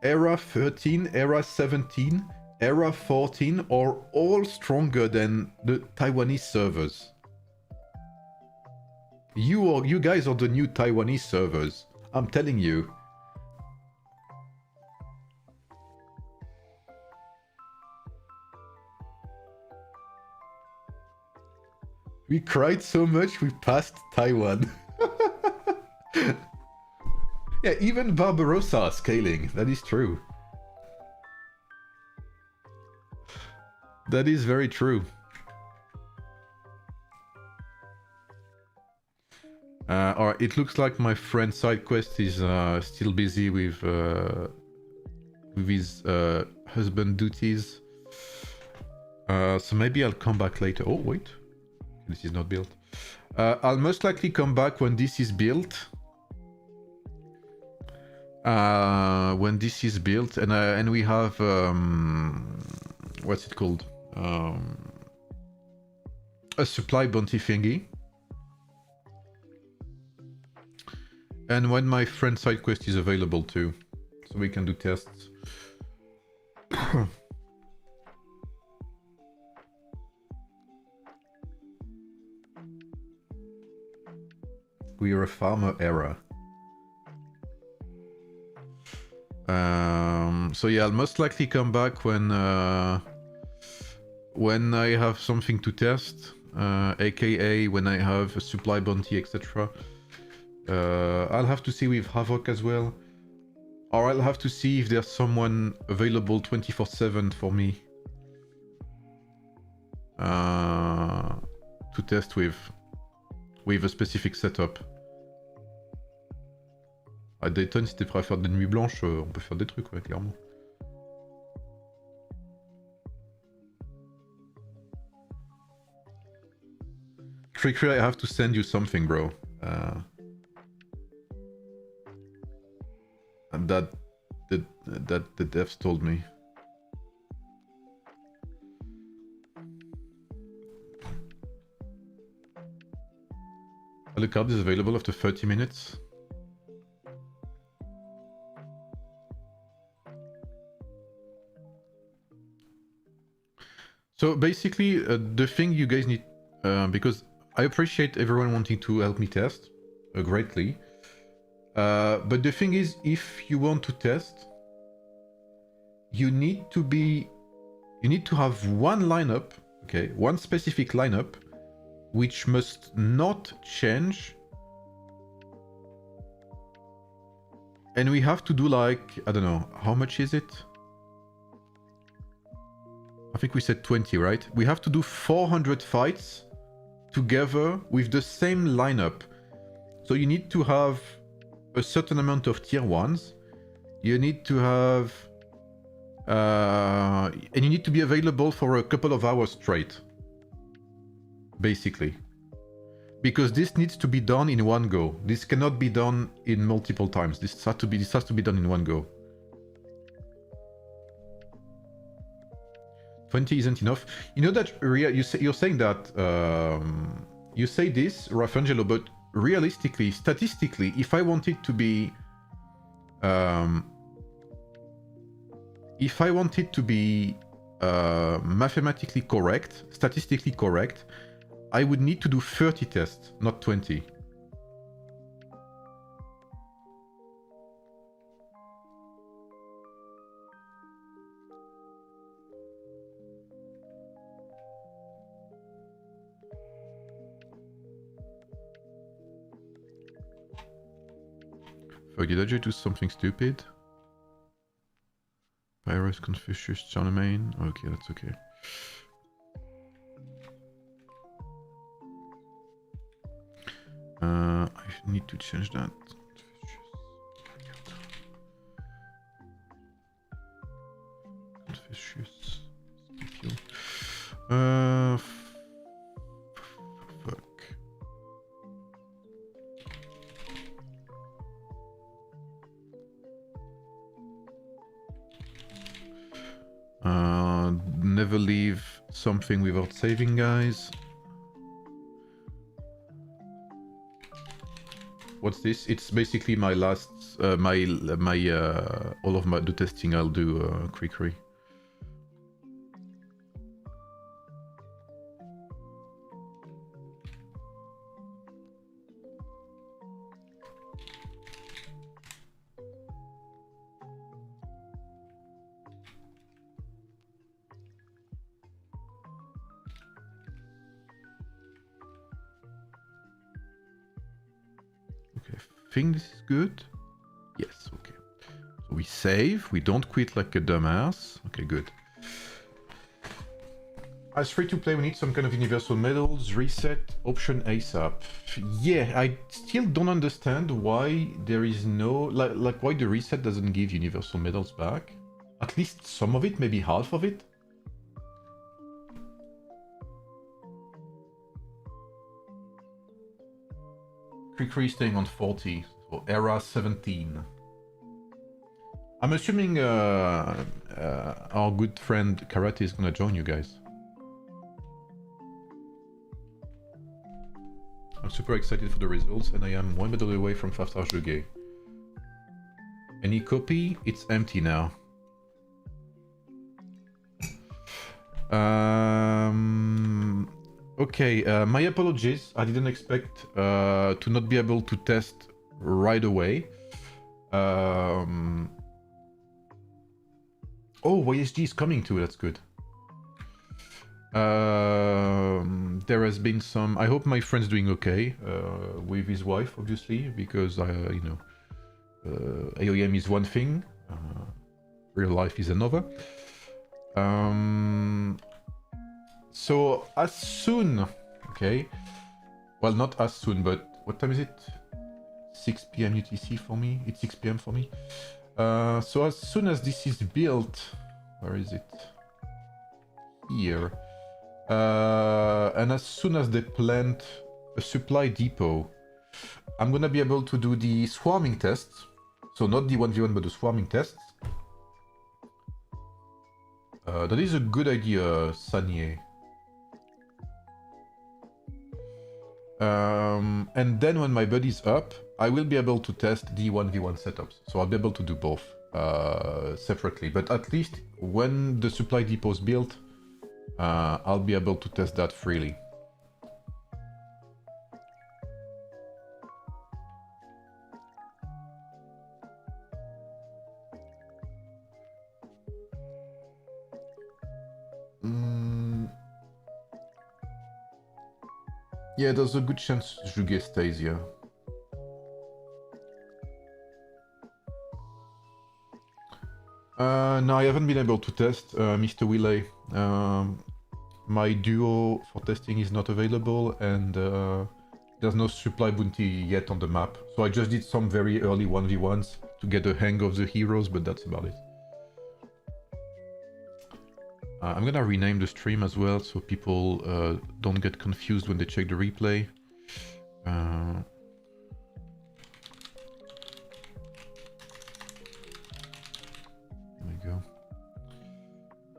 Era 13, Era 17, Era 14 are all stronger than the Taiwanese servers. You guys are the new Taiwanese servers. I'm telling you. We cried so much we passed Taiwan. Yeah, even Barbarossa scaling. That is true. That is very true. Alright, it looks like my friend SideQuest is still busy with his husband duties. So maybe I'll come back later. Oh, wait. This is not built. I'll most likely come back when this is built. When this is built and we have... what's it called? A supply bounty thingy. And when my friend SideQuest is available too. So we can do tests. We are a farmer era. So yeah, I'll most likely come back when I have something to test, aka when I have a supply bounty, etc. I'll have to see with Havoc as well, or I'll have to see if there's someone available 24/7 for me to test with a specific setup. À Dayton, si t'es prêt à faire des nuits blanches, on peut faire des trucs, ouais, clairement. Cricri, I have to send you something, bro. And that the devs told me. The card is available after 30 minutes. So basically, the thing you guys need, because I appreciate everyone wanting to help me test greatly, but the thing is, if you want to test, you need to have one lineup, okay, one specific lineup, which must not change, and we have to do like, I don't know, how much is it? I think we said 20, right? We have to do 400 fights together with the same lineup. So you need to have a certain amount of tier 1s. You need to have... and you need to be available for a couple of hours straight. Basically. Because this needs to be done in one go. This cannot be done in multiple times. This has to be done in one go. 20 isn't enough. You know that you're saying that you say this, Rafangelo, but realistically, statistically, if I want it to be mathematically correct, statistically correct, I would need to do 30 tests, not 20. Fuck, did I just do something stupid? Virus, Confucius, Charlemagne. Okay, that's okay. I need to change that. Confucius. Fuck. Never leave something without saving, guys. What's this? It's basically my last, all of the testing I'll do quickly. think this is good. Yes, okay. So we save, we don't quit like a dumbass. Okay, good. As free to play, we need some kind of universal medals, reset, option ASAP. Yeah, I still don't understand why there is no... Like why the reset doesn't give universal medals back. At least some of it, maybe half of it. Quick staying on 40, so era 17. I'm assuming our good friend Karate is gonna join you guys. I'm super excited for the results, and I am 1 medal away from 5-star Juge. Any copy? It's empty now. Okay, my apologies. I didn't expect to not be able to test right away. Oh, YSG is coming too, that's good. There has been some... I hope my friend's doing okay with his wife, obviously, because, you know, AoEM is one thing, real life is another. So, as soon... Okay. Well, not as soon, but... What time is it? 6 PM UTC for me? It's 6 PM for me. So, as soon as this is built... Where is it? Here. And as soon as they plant a supply depot, I'm gonna be able to do the swarming tests. So not the 1v1, but the swarming tests. That is a good idea, Sanye. And then when my buddy's up, I will be able to test the 1v1 setups. So I'll be able to do both separately. But at least when the supply depot is built, I'll be able to test that freely. Yeah, there's a good chance Juge stays here. No, I haven't been able to test, Mr. Willet. My duo for testing is not available, and there's no supply bounty yet on the map. So I just did some very early 1v1s to get the hang of the heroes, but that's about it. I'm gonna rename the stream as well, so people don't get confused when they check the replay. There we go.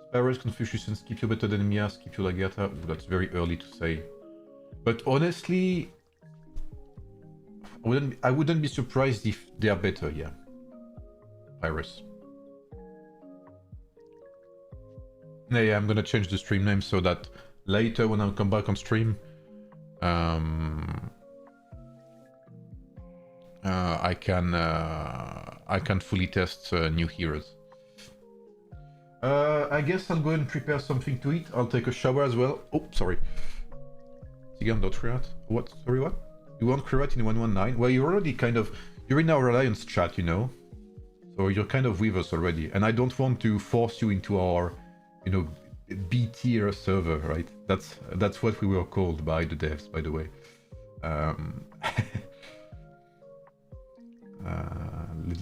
Sparrows, Confucius, and Scipio better than Mia, Scipio Lagerta. Ooh, that's very early to say. But honestly, I wouldn't be surprised if they are better, yeah. Pyrus. Yeah, I'm gonna change the stream name so that later when I come back on stream, I can fully test new heroes. I guess I'll go and prepare something to eat. I'll take a shower as well. Oh, sorry. Again, not Krirat. What? Sorry, what? You want Krirat in 119? Well, you're already kind of... You're in our alliance chat, you know? So you're kind of with us already. And I don't want to force you into our... You know, B tier server, right? That's what we were called by the devs, by the way.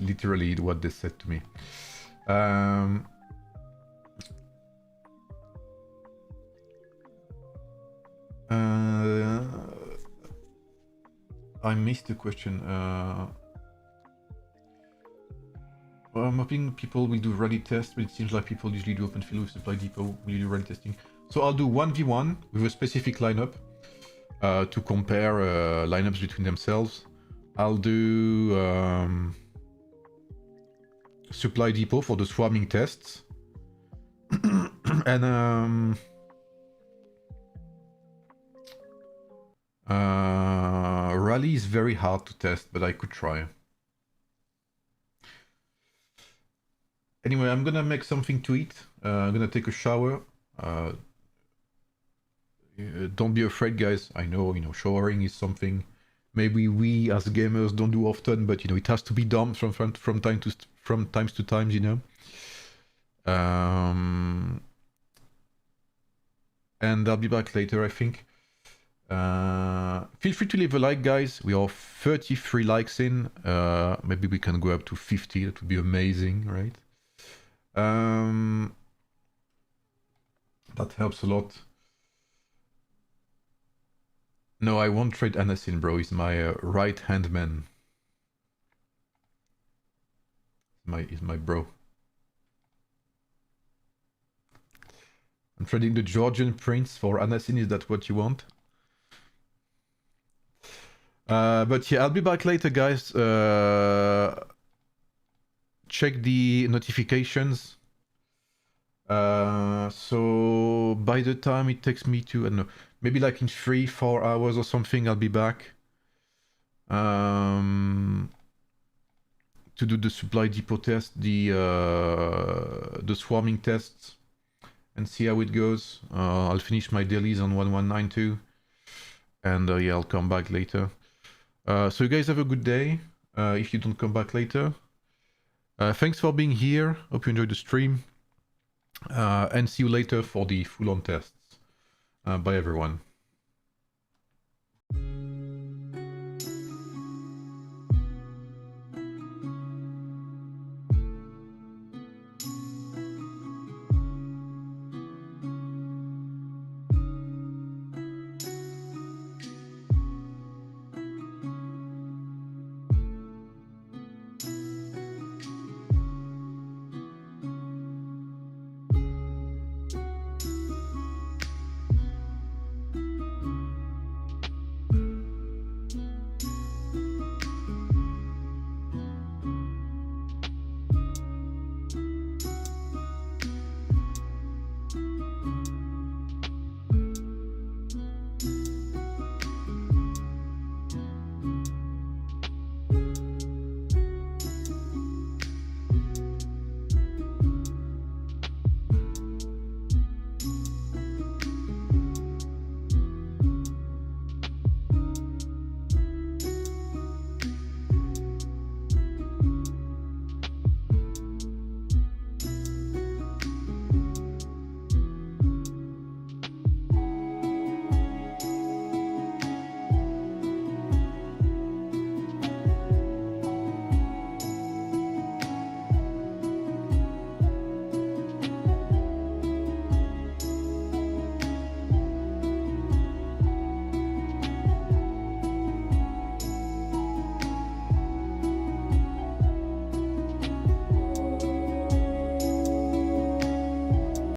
Literally what they said to me. I missed the question. Well, I'm hoping people will do rally tests, but it seems like people usually do open field with supply depot. Will you do rally testing? So I'll do 1v1 with a specific lineup to compare lineups between themselves. I'll do supply depot for the swarming tests. And rally is very hard to test, but I could try. Anyway, I'm gonna make something to eat. I'm gonna take a shower. Don't be afraid, guys. I know, you know, showering is something maybe we as gamers don't do often, but you know, it has to be done from times to times, you know. And I'll be back later, I think. Feel free to leave a like, guys. We are 33 likes in. Maybe we can go up to 50. That would be amazing, right? That helps a lot. No, I won't trade Anasin, bro. He's my right-hand man. He's my bro. I'm trading the Georgian prince for Anasin. Is that what you want? But yeah, I'll be back later, guys. Check the notifications. So by the time it takes me to, I don't know, maybe like in 3-4 hours or something, I'll be back. To do the supply depot test, the swarming tests, and see how it goes. I'll finish my dailies on 1192, and yeah, I'll come back later. So you guys have a good day. If you don't come back later, thanks for being here. Hope you enjoyed the stream, and see you later for the full-on tests. Bye everyone.